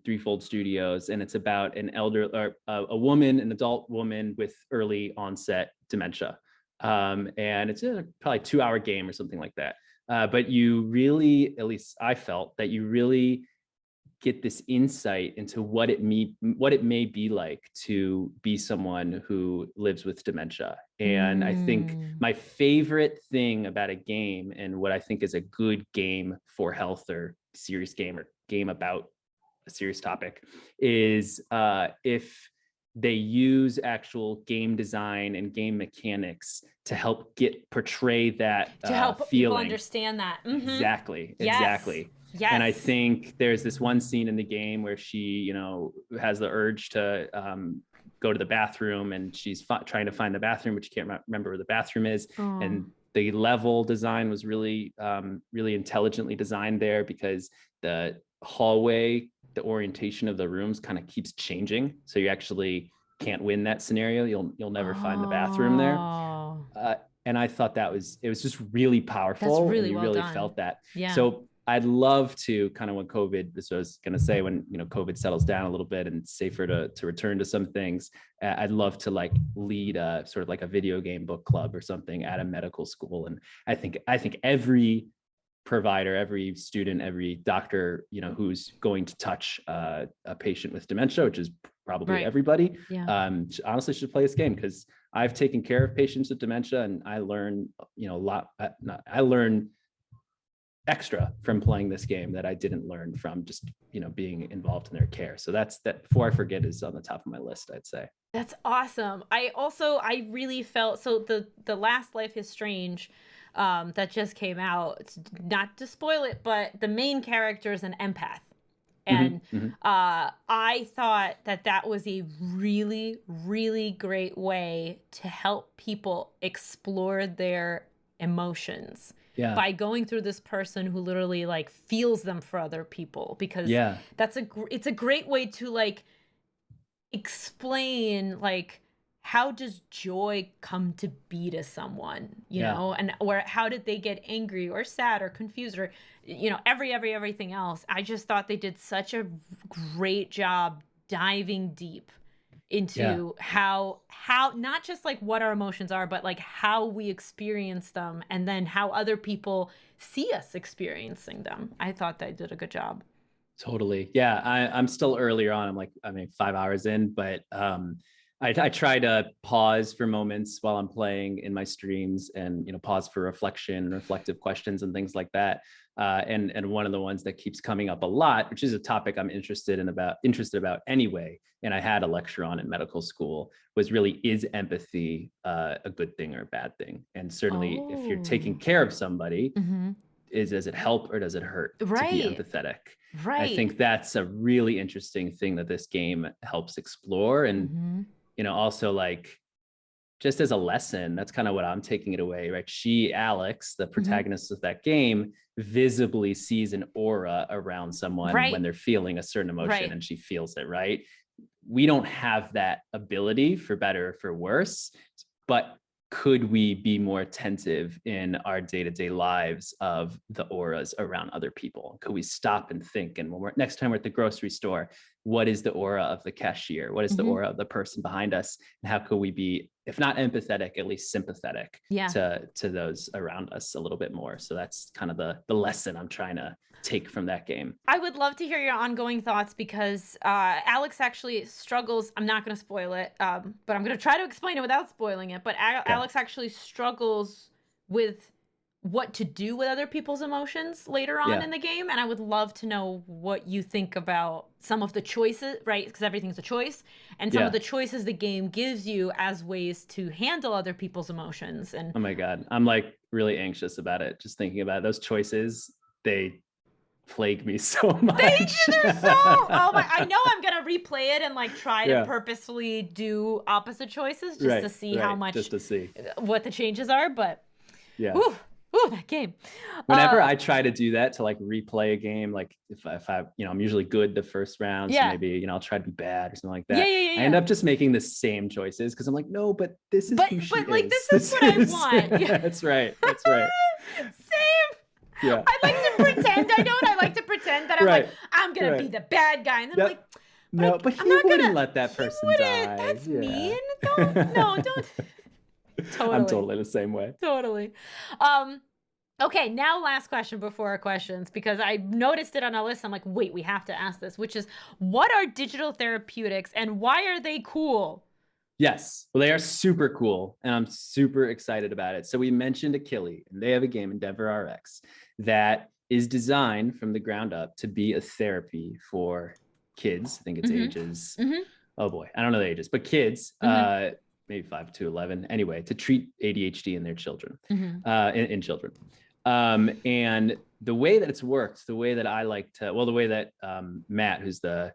Threefold Studios. And it's about an an adult woman with early onset dementia. And it's a probably 2-hour game or something like that. But you really, at least I felt, that you really get this insight into what it may be like to be someone who lives with dementia. And I think my favorite thing about a game, and what I think is a good game for health, or serious game, or game about a serious topic, is if they use actual game design and game mechanics to help portray that to help feeling. People understand that. Exactly. Yes. Exactly. Yes. And I think there's this one scene in the game where she, you know, has the urge to go to the bathroom, and she's trying to find the bathroom, but she can't remember where the bathroom is. Oh. And the level design was really, really intelligently designed there, because the hallway, the orientation of the rooms kind of keeps changing. So you actually can't win that scenario. You'll never find the bathroom there. And I thought it was just really powerful. That's really and you well really done. felt that. Yeah. So I'd love to kind of, when COVID, this was going to say, when, you know, COVID settles down a little bit and it's safer to return to some things, I'd love to like lead a sort of like a video game book club or something at a medical school. And I think every provider, every student, every doctor, you know, who's going to touch a patient with dementia, which is probably everybody, honestly should play this game, because I've taken care of patients with dementia, and I learn, you know, a lot. I learn extra from playing this game that I didn't learn from just, you know, being involved in their care. So that Before I Forget is on the top of my list, I'd say. That's awesome. I really felt, so the last Life is Strange that just came out, it's not to spoil it, but the main character is an empath. And I thought that was a really, really great way to help people explore their emotions. Yeah. By going through this person who literally like feels them for other people, because it's a great way to like explain like, how does joy come to be to someone, you know, and or how did they get angry or sad or confused, or, you know, everything else. I just thought they did such a great job diving deep into how not just like what our emotions are, but like how we experience them, and then how other people see us experiencing them. I thought they did a good job. Totally. Yeah. I'm still earlier on. I'm 5 hours in, but I try to pause for moments while I'm playing in my streams, and, you know, pause for reflection, reflective questions and things like that. And one of the ones that keeps coming up a lot, which is a topic I'm interested about anyway, and I had a lecture on in medical school, was really, is empathy a good thing or a bad thing? And certainly if you're taking care of somebody, does it help or does it hurt to be empathetic? I think that's a really interesting thing that this game helps explore. And you know, also like, just as a lesson, that's kind of what I'm taking it away, right? Alex, the protagonist of that game, visibly sees an aura around someone when they're feeling a certain emotion, and she feels it, right? We don't have that ability, for better or for worse, but could we be more attentive in our day-to-day lives of the auras around other people? Could we stop and think? And when next time we're at the grocery store, what is the aura of the cashier? What is the aura of the person behind us? And how could we be, if not empathetic, at least sympathetic to those around us a little bit more? So that's kind of the lesson I'm trying to take from that game. I would love to hear your ongoing thoughts, because Alex actually struggles. I'm not going to spoil it, but I'm going to try to explain it without spoiling it. But Alex actually struggles with what to do with other people's emotions later on in the game. And I would love to know what you think about some of the choices, right? Because everything's a choice, and some of the choices the game gives you as ways to handle other people's emotions. And oh my God, I'm like really anxious about it. Just thinking about those choices, they plague me so much. They're so, oh my, I know I'm gonna replay it and like try to purposefully do opposite choices just to see how much, just to see what the changes are. But ooh, that game. Whenever I try to do that, to like replay a game, like if I you know, I'm usually good the first round, so maybe, you know, I'll try to be bad or something like that. I end up just making the same choices, because I'm like, no, but this is who she is. Like, this is what I want. That's right. Same. Yeah. I like to pretend. I know what I like to pretend that I'm like, I'm gonna be the bad guy, and then I'm like, but he wouldn't let that person die. That's mean. Don't. Totally. I'm totally the same way. Totally. Okay, now last question before our questions, because I noticed it on our list. I'm like, wait, we have to ask this, which is, what are digital therapeutics and why are they cool? Yes, well, they are super cool, and I'm super excited about it. So we mentioned Achille, and they have a game, Endeavor RX, that is designed from the ground up to be a therapy for kids. I think it's ages, oh boy, I don't know the ages, but kids, maybe 5 to 11, anyway, to treat ADHD in their children, in children. And the way that it's worked, the way that I like to, well, the way that Matt, who's the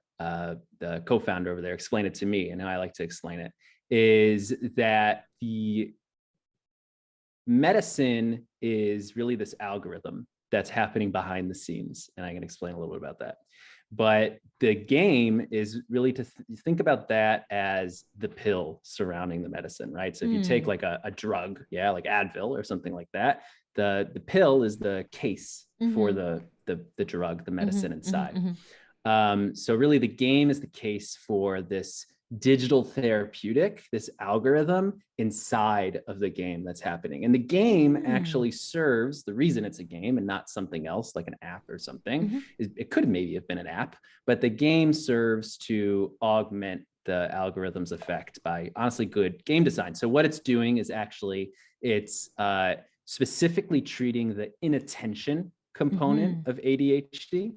co-founder over there, explained it to me, and how I like to explain it, is that the medicine is really this algorithm that's happening behind the scenes. And I can explain a little bit about that. But the game is really to think about that as the pill surrounding the medicine, right? So if you take like a drug, like Advil or something like that, the pill is the case for the drug, the medicine inside. So really the game is the case for this digital therapeutic, this algorithm inside of the game that's happening. And the game actually serves, the reason it's a game and not something else like an app or something, is it could maybe have been an app, but the game serves to augment the algorithm's effect by honestly good game design. So what it's doing is actually, it's specifically treating the inattention component of ADHD.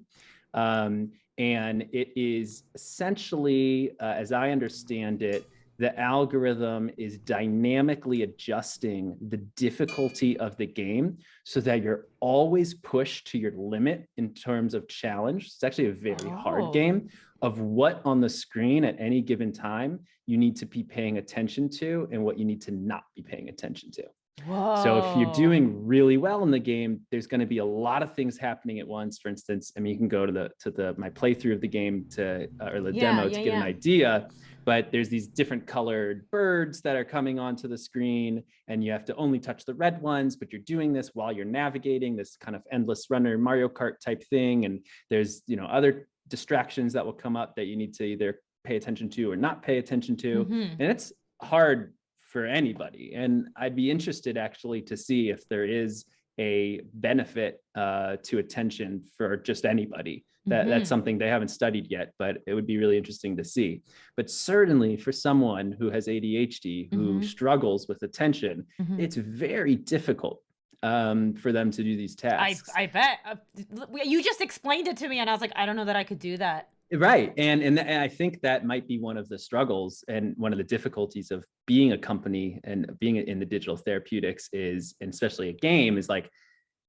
And it is essentially, as I understand it, the algorithm is dynamically adjusting the difficulty of the game so that you're always pushed to your limit in terms of challenge. It's actually a very hard game of what on the screen at any given time you need to be paying attention to and what you need to not be paying attention to. Whoa. So if you're doing really well in the game, there's going to be a lot of things happening at once. For instance, I mean, you can go to my playthrough of the game or the demo to get an idea, but there's these different colored birds that are coming onto the screen, and you have to only touch the red ones, but you're doing this while you're navigating this kind of endless runner Mario Kart type thing. And there's, other distractions that will come up that you need to either pay attention to or not pay attention to. And it's hard for anybody. And I'd be interested actually to see if there is a benefit to attention for just anybody. That's something they haven't studied yet, but it would be really interesting to see. But certainly for someone who has ADHD, who struggles with attention, it's very difficult for them to do these tasks. I bet. You just explained it to me and I was like, I don't know that I could do that. Right. And I think that might be one of the struggles and one of the difficulties of being a company and being in the digital therapeutics is, and especially a game, is like,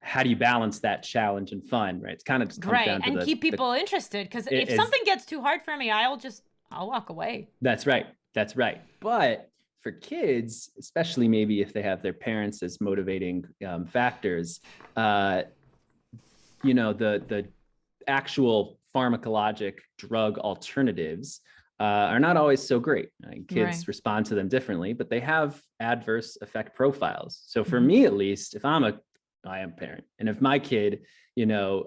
how do you balance that challenge and fun, right? It's kind of just comes down to and keep people interested. Because if something gets too hard for me, I'll walk away. That's right. But for kids, especially maybe if they have their parents as motivating factors, the actual pharmacologic drug alternatives are not always so great. Kids respond to them differently, but they have adverse effect profiles. So for me, at least, if I am a parent, and if my kid,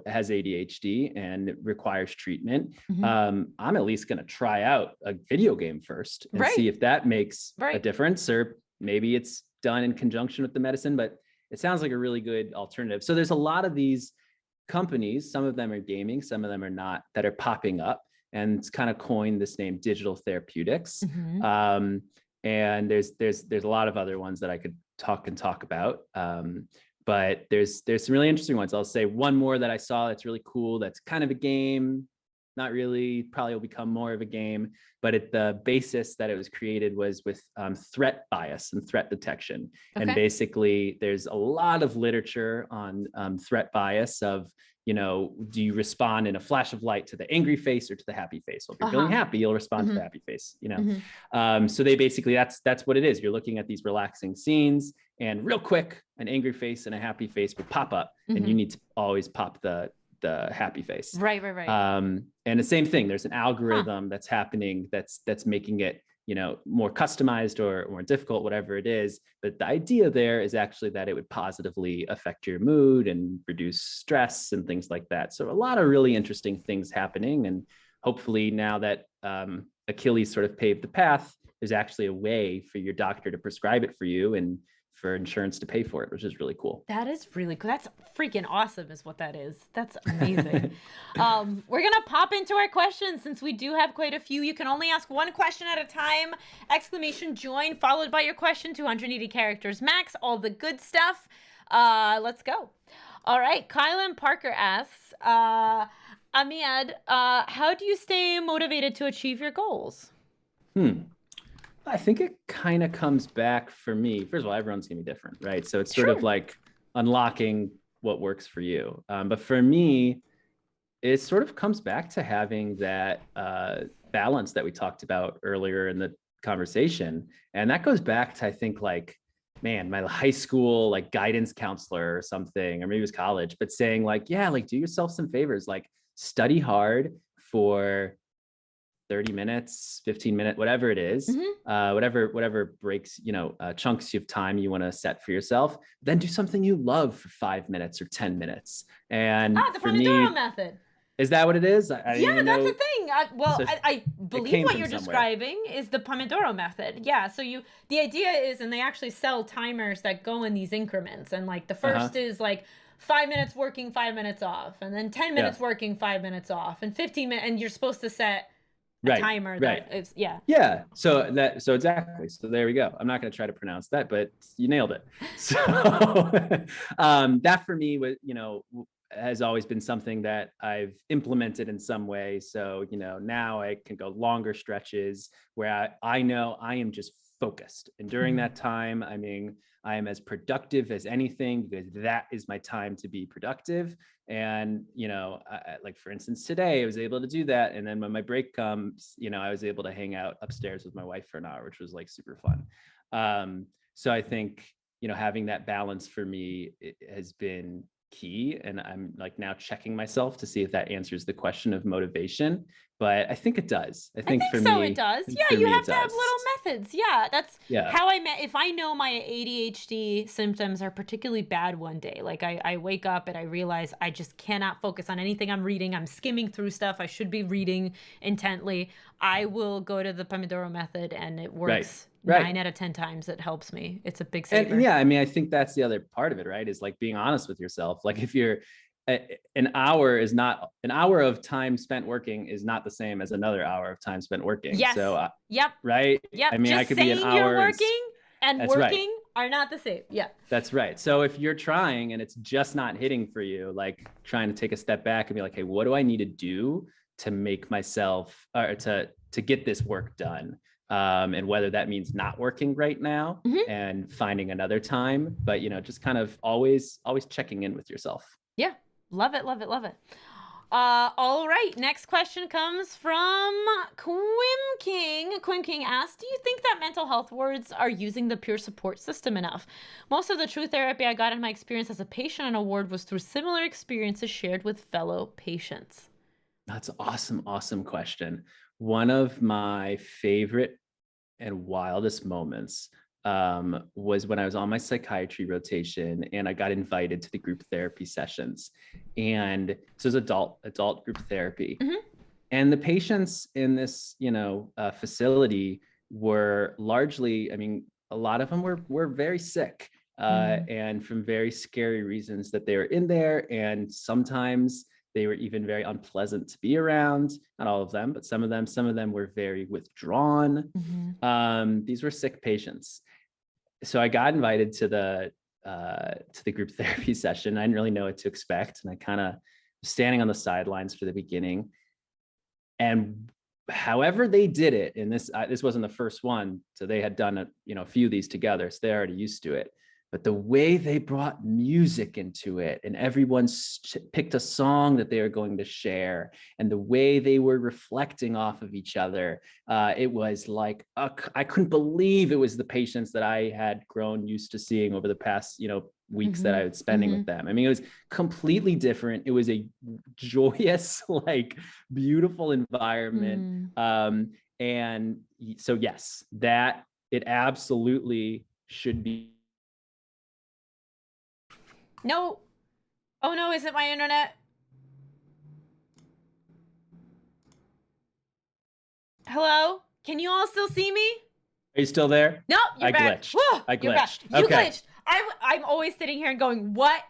has ADHD and requires treatment, I'm at least going to try out a video game first and see if that makes a difference, or maybe it's done in conjunction with the medicine, but it sounds like a really good alternative. So there's a lot of these companies, some of them are gaming, some of them are not, that are popping up, and it's kind of coined this name digital therapeutics. And there's a lot of other ones that I could talk about. But there's some really interesting ones. I'll say one more that I saw that's really cool. That's kind of a game, not really, probably will become more of a game, but the basis that it was created was with threat bias and threat detection. And basically there's a lot of literature on threat bias of, do you respond in a flash of light to the angry face or to the happy face? Well, if you're feeling happy, you'll respond to the happy face, So they basically, that's what it is. You're looking at these relaxing scenes, and real quick, an angry face and a happy face will pop up, and you need to always pop the happy face. Right. And the same thing, there's an algorithm that's happening that's making it, more customized or more difficult, whatever it is. But the idea there is actually that it would positively affect your mood and reduce stress and things like that. So a lot of really interesting things happening. And hopefully now that Achilles sort of paved the path, there's actually a way for your doctor to prescribe it for you and for insurance to pay for it, which is really cool. That is really cool. That's freaking awesome is what that is. That's amazing. We're going to pop into our questions since we do have quite a few. You can only ask one question at a time. !join followed by your question, 280 characters max, all the good stuff. Let's go. All right. Kylan Parker asks, Amiad, how do you stay motivated to achieve your goals? I think it kind of comes back for me. First of all, everyone's going to be different, right? So it's sort of like unlocking what works for you. But for me, it sort of comes back to having that balance that we talked about earlier in the conversation. And that goes back to, I think, like, man, my high school, like, guidance counselor or something, or maybe it was college, but saying like, yeah, like, do yourself some favors, like study hard for 30 minutes, 15 minutes, whatever it is, whatever breaks, chunks of time you want to set for yourself, then do something you love for 5 minutes or 10 minutes. And the for Pomodoro me, method. is that what it is? I Yeah, didn't even that's know. the thing. So I it believe came what from you're somewhere. describing is the Pomodoro method. Yeah, so the idea is, and they actually sell timers that go in these increments, and like the first is like 5 minutes working, 5 minutes off, and then 10 minutes working, 5 minutes off, and 15 minutes, and you're supposed to set a timer that is, Yeah. So exactly. So there we go. I'm not going to try to pronounce that, but you nailed it. So that for me was, has always been something that I've implemented in some way. So, now I can go longer stretches where I know I am just focused. And during that time, I mean, I am as productive as anything, because that is my time to be productive. And, like, for instance, today I was able to do that. And then when my break comes, I was able to hang out upstairs with my wife for an hour, which was like super fun. So I think, having that balance for me, it has been key. And I'm like now checking myself to see if that answers the question of motivation. But I think it does. I think for so me, it does. Yeah, you have to have little methods. Yeah, that's how I met. If I know my ADHD symptoms are particularly bad one day, like I wake up and I realize I just cannot focus on anything I'm reading. I'm skimming through stuff I should be reading intently. I will go to the Pomodoro method, and it works. 9 out of 10 times it helps me. It's a big saver. And yeah, I mean, I think that's the other part of it, right? Is like being honest with yourself. Like, if you're an hour of time spent working is not the same as another hour of time spent working. Yes. So yep. Right. Yep. I mean, just I could be an hour. You're working and working are not the same. Yeah. That's right. So if you're trying and it's just not hitting for you, like trying to take a step back and be like, hey, what do I need to do to make myself, or to get this work done? And whether that means not working right now and finding another time, but just kind of always checking in with yourself. Yeah. Love it. Love it. Love it. All right. Next question comes from Quim King. Quim King asks, do you think that mental health wards are using the peer support system enough? Most of the true therapy I got in my experience as a patient in a ward was through similar experiences shared with fellow patients. That's an awesome question. One of my favorite and wildest moments was when I was on my psychiatry rotation and I got invited to the group therapy sessions. And so it was adult group therapy. And the patients in this, facility were largely, I mean, a lot of them were very sick and from very scary reasons that they were in there. And sometimes they were even very unpleasant to be around. Not all of them, but some of them were very withdrawn. These were sick patients. So I got invited to the group therapy session. I didn't really know what to expect. And I kind of was standing on the sidelines for the beginning. And however they did it, and this wasn't the first one, so they had done a few of these together, so they're already used to it. But the way they brought music into it, and everyone picked a song that they were going to share, and the way they were reflecting off of each other, it was like, I couldn't believe it was the patients that I had grown used to seeing over the past, weeks that I was spending with them. I mean, it was completely different. It was a joyous, like, beautiful environment. And so, yes, that it absolutely should be. No. Oh no, is it my internet? Hello? Can you all still see me? Are you still there? No, you're back. Glitched. Whoa, I glitched. You're back. You glitched. I'm always sitting here and going, what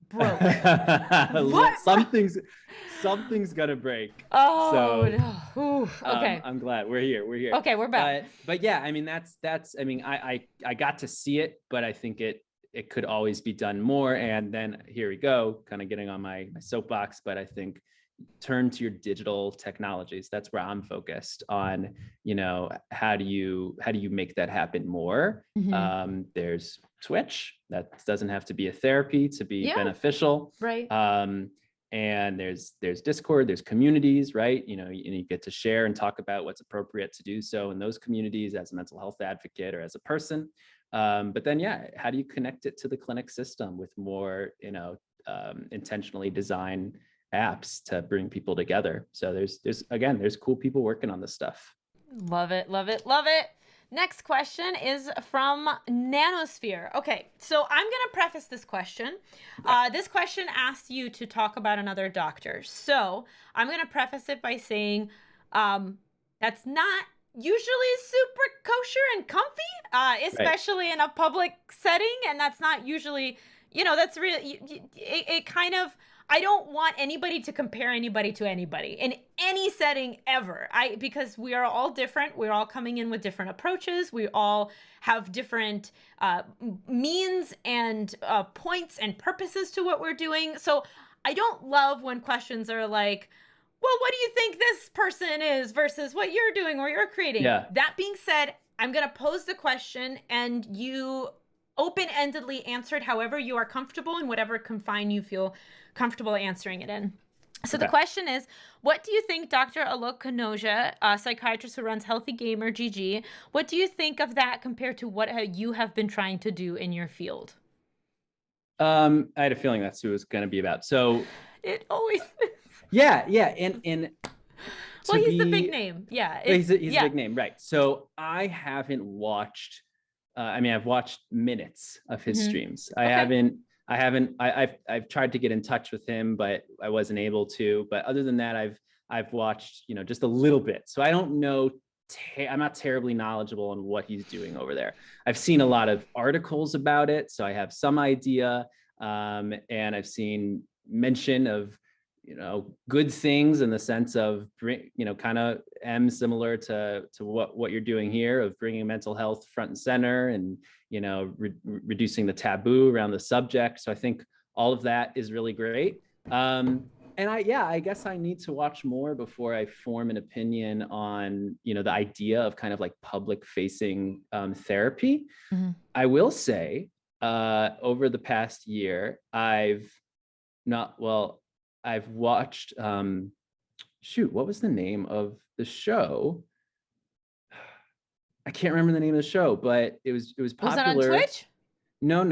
broke? What? Something's gonna break. Oh, so, no. Okay. I'm glad we're here. Okay, we're back. But yeah, I mean, that's. I mean, I got to see it, but I think it could always be done more. And then here we go, kind of getting on my soapbox. But I think turn to your digital technologies. That's where I'm focused on, how do you make that happen more? There's Twitch. That doesn't have to be a therapy to be beneficial. Right. And there's Discord, there's communities, right? And you get to share and talk about what's appropriate to do so in those communities as a mental health advocate or as a person. But then, how do you connect it to the clinic system with more, intentionally designed apps to bring people together? So there's cool people working on this stuff. Love it, love it, love it. Next question is from Nanosphere. Okay, so I'm going to preface this question. This question asks you to talk about another doctor. So I'm going to preface it by saying that's not usually super kosher and comfy, especially in a public setting. And that's not usually, that's really, it kind of, I don't want anybody to compare anybody to anybody in any setting ever. Because we are all different. We're all coming in with different approaches. We all have different means and points and purposes to what we're doing. So I don't love when questions are like, well, what do you think this person is versus what you're doing or you're creating? Yeah. That being said, I'm going to pose the question and you open-endedly answered however you are comfortable in whatever confine you feel comfortable answering it in. So the question is, what do you think Dr. Alok Kanoja, a psychiatrist who runs Healthy Gamer GG, what do you think of that compared to what you have been trying to do in your field? I had a feeling that's who it was going to be about. So it always is. Yeah. And well, he's the big name. Yeah. He's a big name. Right. So I haven't watched, I've watched minutes of his streams. I've tried to get in touch with him, but I wasn't able to. But other than that, I've watched, just a little bit. So I don't know. I'm not terribly knowledgeable on what he's doing over there. I've seen a lot of articles about it, so I have some idea. And I've seen mention of, good things in the sense of, kind of similar to what you're doing here of bringing mental health front and center and, reducing the taboo around the subject. So I think all of that is really great. And I guess I need to watch more before I form an opinion on, the idea of kind of like public facing therapy. I will say over the past year, I've watched, what was the name of the show? I can't remember the name of the show, but it was popular. Was that on Twitch? No.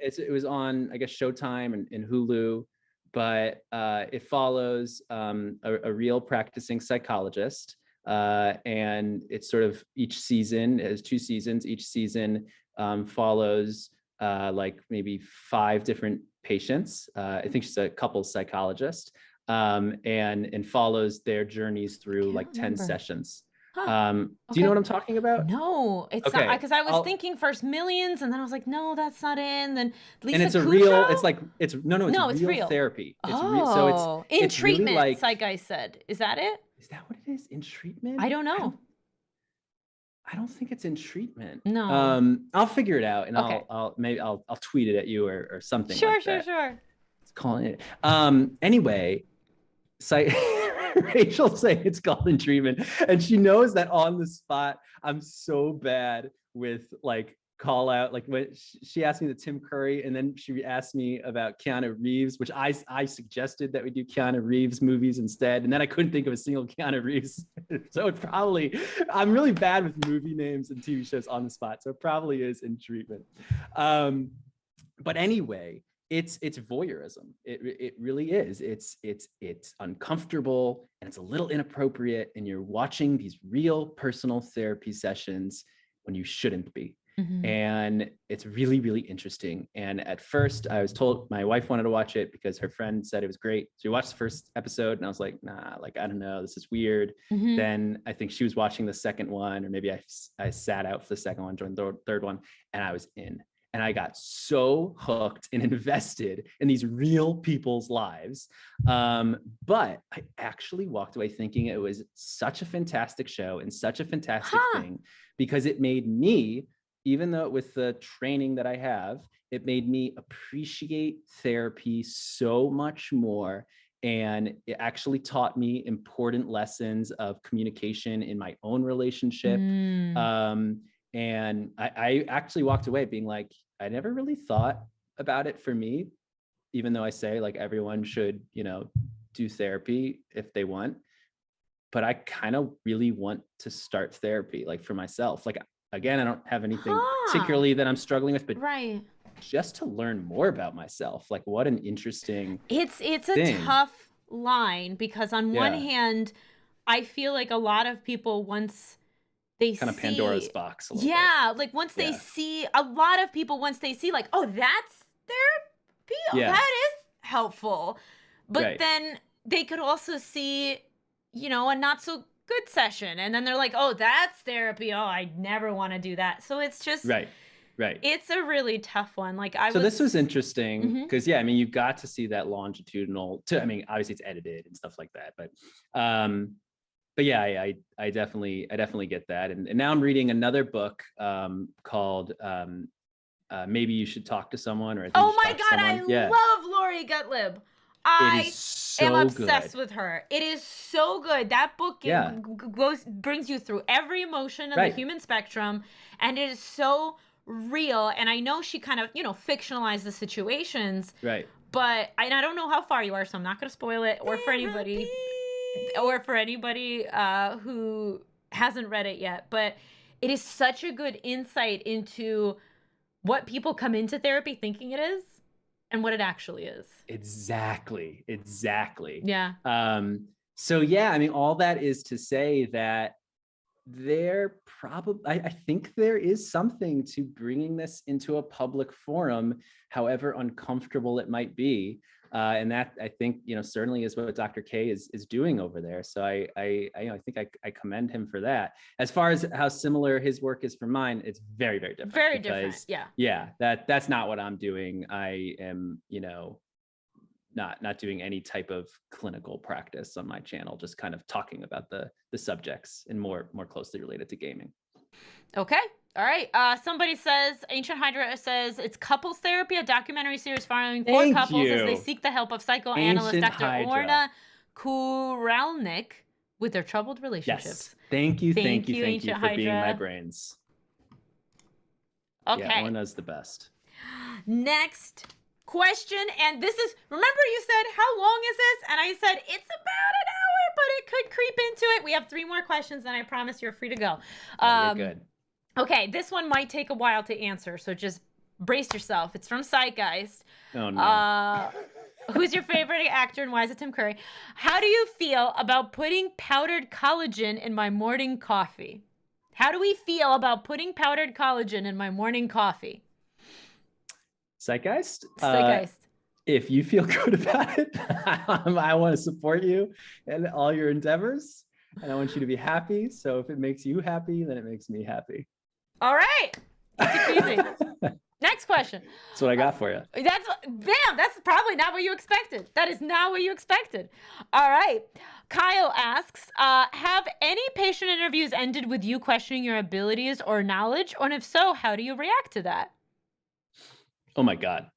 It was on, I guess, Showtime and Hulu, but it follows a real practicing psychologist. And it's sort of each season, it has 2 seasons. Each season follows like maybe 5 different patients. I think she's a couples psychologist, and follows their journeys through like 10 sessions. Do you know what I'm talking about? No, it's not, because I was thinking first Millions, and then I was like, no, that's not in. Then Lisa and it's a Kudrow? real. It's like it's real therapy. It's real. So it's treatment. Really like, Psych said, is that it? Is that what it is? In treatment? I don't know. I don't think it's in treatment. No. I'll figure it out, and I'll tweet it at you or something. Sure. It's calling it. Anyway, Rachel saying it's called in treatment, and she knows that on the spot I'm so bad with like call out. Like when she asked me the Tim Curry, and then she asked me about Keanu Reeves, which I suggested that we do Keanu Reeves movies instead, and then I couldn't think of a single Keanu Reeves. So it probably, I'm really bad with movie names and TV shows on the spot, so it probably is in treatment. But anyway, it's voyeurism. It really is. It's uncomfortable and it's a little inappropriate, and you're watching these real personal therapy sessions when you shouldn't be. And it's really, really interesting. And at first I was told, my wife wanted to watch it because her friend said it was great. So we watched the first episode and I was like, nah, like, I don't know, this is weird. Then I think she was watching the second one, or maybe I sat out for the second one, joined the third one, and I was in. And I got so hooked and invested in these real people's lives. But I actually walked away thinking it was such a fantastic show and such a fantastic thing, because it made me, even though with the training that I have, it made me appreciate therapy so much more And it actually taught me important lessons of communication in my own relationship. And I actually walked away being like, I never really thought about it for me, even though I say like everyone should, do therapy if they want. But I kind of really want to start therapy, like for myself. Like, again, I don't have anything particularly that I'm struggling with, but right. just to learn more about myself. Like, what an interesting It's a thing. tough line, because on one hand, I feel like a lot of people, once they kind see of Pandora's box a little bit. like once they see, a lot of people, once they see like, oh, that's therapy, oh, that is helpful. But then they could also see, a not so good session, and then they're like, oh, that's therapy, oh, I never want to do that. So it's just right. It's a really tough one. Like this was interesting because you got to see that longitudinal obviously it's edited and stuff like that, but yeah, I definitely get that. And now I'm reading another book called Maybe You Should Talk to Someone, or I think oh my God, I love Lori Gottlieb. I am obsessed with her. It is so good. That book brings you through every emotion of the human spectrum, and it is so real. And I know she kind of, fictionalized the situations. Right. But I don't know how far you are, so I'm not going to spoil it, or for anybody who hasn't read it yet. But it is such a good insight into what people come into therapy thinking it is and what it actually is. Exactly. Yeah. So all that is to say that I think there is something to bringing this into a public forum, however uncomfortable it might be. And that, I think, certainly is what Dr. K is doing over there. So I think I commend him for that. As far as how similar his work is from mine, it's very, very different. Very different. Yeah. Yeah. That's not what I'm doing. I am, not doing any type of clinical practice on my channel, just kind of talking about the subjects and more closely related to gaming. Okay. All right. Somebody says, Ancient Hydra says, it's couples therapy, a documentary series following four couples as they seek the help of psychoanalyst Dr. Orna Kuralnik with their troubled relationships. Yes. Thank you for being my brains. Okay. Yeah, Orna's the best. Next question, and this is, remember you said, how long is this? And I said, it's about an hour, but it could creep into it. We have 3 more questions, and I promise you're free to go. You're good. Okay, this one might take a while to answer, so just brace yourself. It's from Zeitgeist. Oh, no. Who's your favorite actor, and why is it Tim Curry? How do you feel about putting powdered collagen in my morning coffee? How do we feel about putting powdered collagen in my morning coffee? Zeitgeist? Zeitgeist. If you feel good about it, I want to support you in all your endeavors, and I want you to be happy. So if it makes you happy, then it makes me happy. All right. Easy. Next question. That's what I got for you. That's probably not what you expected. That is not what you expected. All right. Kyle asks, have any patient interviews ended with you questioning your abilities or knowledge? And if so, how do you react to that? Oh my God.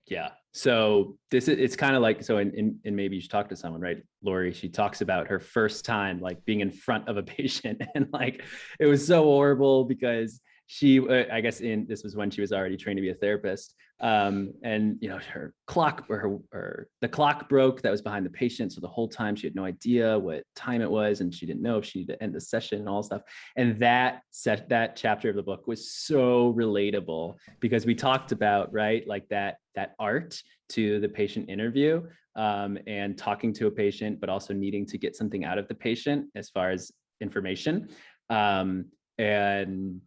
Yeah. So it's kind of like, so in Maybe You Should Talk to Someone, right? Lori, she talks about her first time, like being in front of a patient, and like, it was so horrible because she, I guess this was when she was already trained to be a therapist. And her clock or the clock broke that was behind the patient. So the whole time she had no idea what time it was, and she didn't know if she'd end the session and all stuff. And that chapter of the book was so relatable because we talked about, right, like that art to the patient interview, and talking to a patient, but also needing to get something out of the patient as far as information. And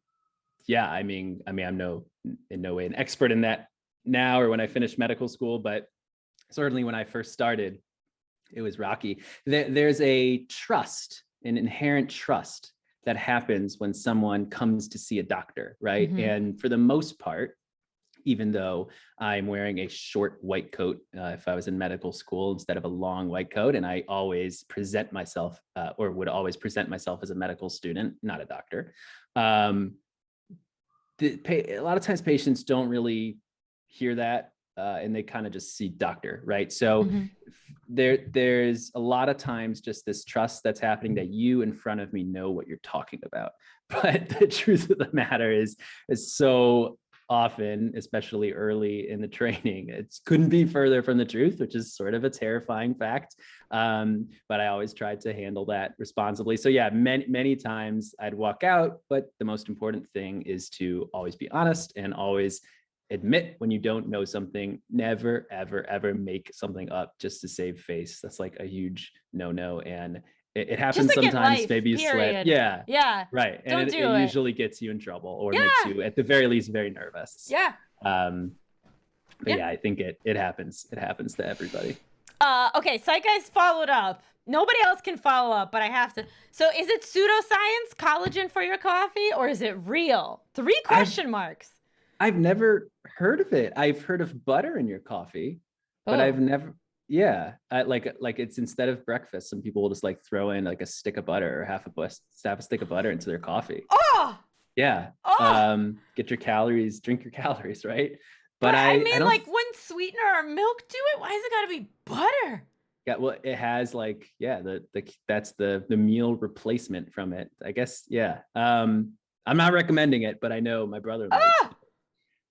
yeah, I mean, I'm in no way an expert in that now or when I finished medical school, but certainly when I first started, it was rocky. There's an inherent trust that happens when someone comes to see a doctor, right? Mm-hmm. And for the most part, even though I'm wearing a short white coat, if I was in medical school, instead of a long white coat, and I always present myself or would always present myself as a medical student, not a doctor. A lot of times patients don't really hear that and they kind of just see doctor, right? So Mm-hmm. there's a lot of times just this trust that's happening that you in front of me know what you're talking about. But the truth of the matter is so often, especially early in the training, it couldn't be further from the truth, which is sort of a terrifying fact. But I always tried to handle that responsibly. So yeah, many times I'd walk out, but the most important thing is to always be honest and always admit when you don't know something. Never, ever, ever make something up just to save face. That's like a huge no. And it happens Just like in sometimes. life, Maybe you slip. period. Yeah. Yeah. Right. And Don't it do it. usually gets you in trouble or Yeah. makes you, at the very least, very nervous. Yeah. But yeah, I think it happens. It happens to everybody. Okay, Psych Guys followed up. Nobody else can follow up, but I have to. So is it pseudoscience, collagen for your coffee, or is it real? 3 question marks. I've never heard of it. I've heard of butter in your coffee, but I've never, like it's instead of breakfast, some people will just like throw in like a stick of butter or half a stick of butter into their coffee. Oh! Yeah. Get your calories, drink your calories, right? But I mean, like, wouldn't sweetener or milk do it? Why has it got to be butter? Yeah, well, it has like, that's the meal replacement from it, I guess. Yeah. I'm not recommending it, but I know my brother-in-law.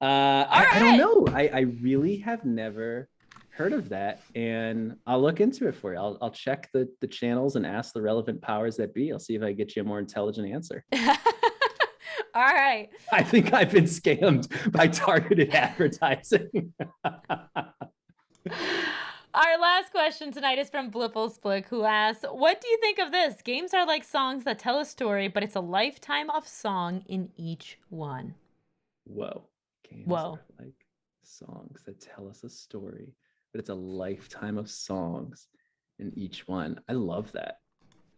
I don't know. I really have never heard of that, and I'll look into it for you. I'll check the channels and ask the relevant powers that be. I'll see if I get you a more intelligent answer. All right. I think I've been scammed by targeted advertising. Our last question tonight is from Blipple who asks, what do you think of this? Games are like songs that tell a story, but it's a lifetime of song in each one. Whoa. Games are like songs that tell us a story, but it's a lifetime of songs in each one. I love that.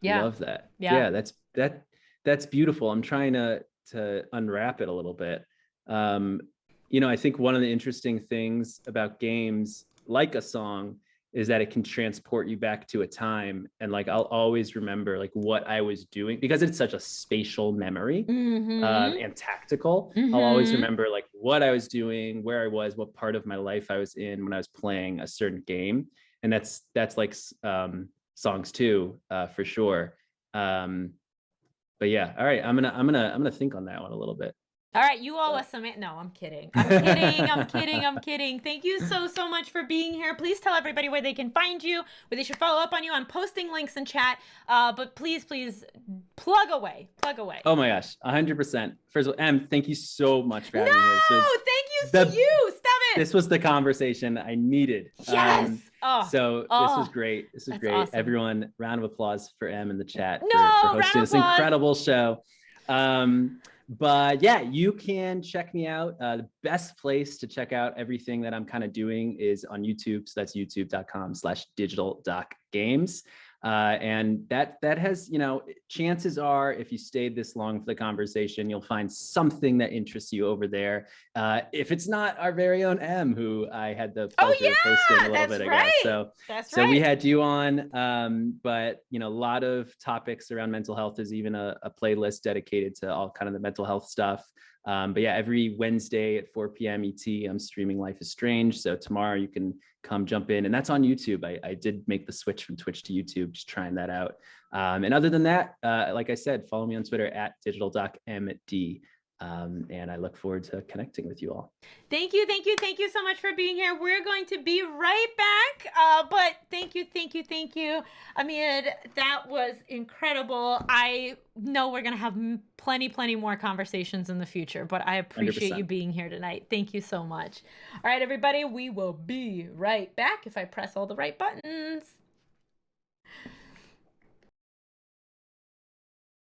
Yeah. Love that. Yeah. That's beautiful. I'm trying to unwrap it a little bit. I think one of the interesting things about games, like a song, is that it can transport you back to a time. And like, I'll always remember like what I was doing, because it's such a spatial memory and tactical. I'll always remember like what I was doing, where I was, what part of my life I was in when I was playing a certain game. And that's like songs too, for sure. But yeah, all right, I'm gonna think on that one a little bit. All right, you owe us some. No, I'm kidding. I'm kidding. Thank you so much for being here. Please tell everybody where they can find you, where they should follow up on you. I'm posting links in chat, but please plug away. Oh my gosh, 100%. First of all, Em, thank you so much for having me here. No, thank you to you. Stop it. This was the conversation I needed. Yes. So this was great. This was great. Awesome. Everyone, round of applause for Em in the chat for hosting this incredible show. But yeah, you can check me out. The best place to check out everything that I'm kind of doing is on YouTube. So that's youtube.com/digitaldocgames. And that has, chances are, if you stayed this long for the conversation, you'll find something that interests you over there. If it's not our very own Em, who I had the pleasure of hosting a little bit ago. So we had you on, but a lot of topics around mental health. There's even a playlist dedicated to all kind of the mental health stuff. But yeah, every Wednesday at 4 p.m. ET, I'm streaming Life is Strange. So tomorrow you can come jump in, and that's on YouTube. I did make the switch from Twitch to YouTube, just trying that out. And other than that, like I said, follow me on Twitter at digitaldocmd. And I look forward to connecting with you all. Thank you so much for being here. We're going to be right back. But thank you. Amiad, that was incredible. I know we're going to have plenty more conversations in the future, but I appreciate 100%. You being here tonight. Thank you so much. All right, everybody, we will be right back if I press all the right buttons.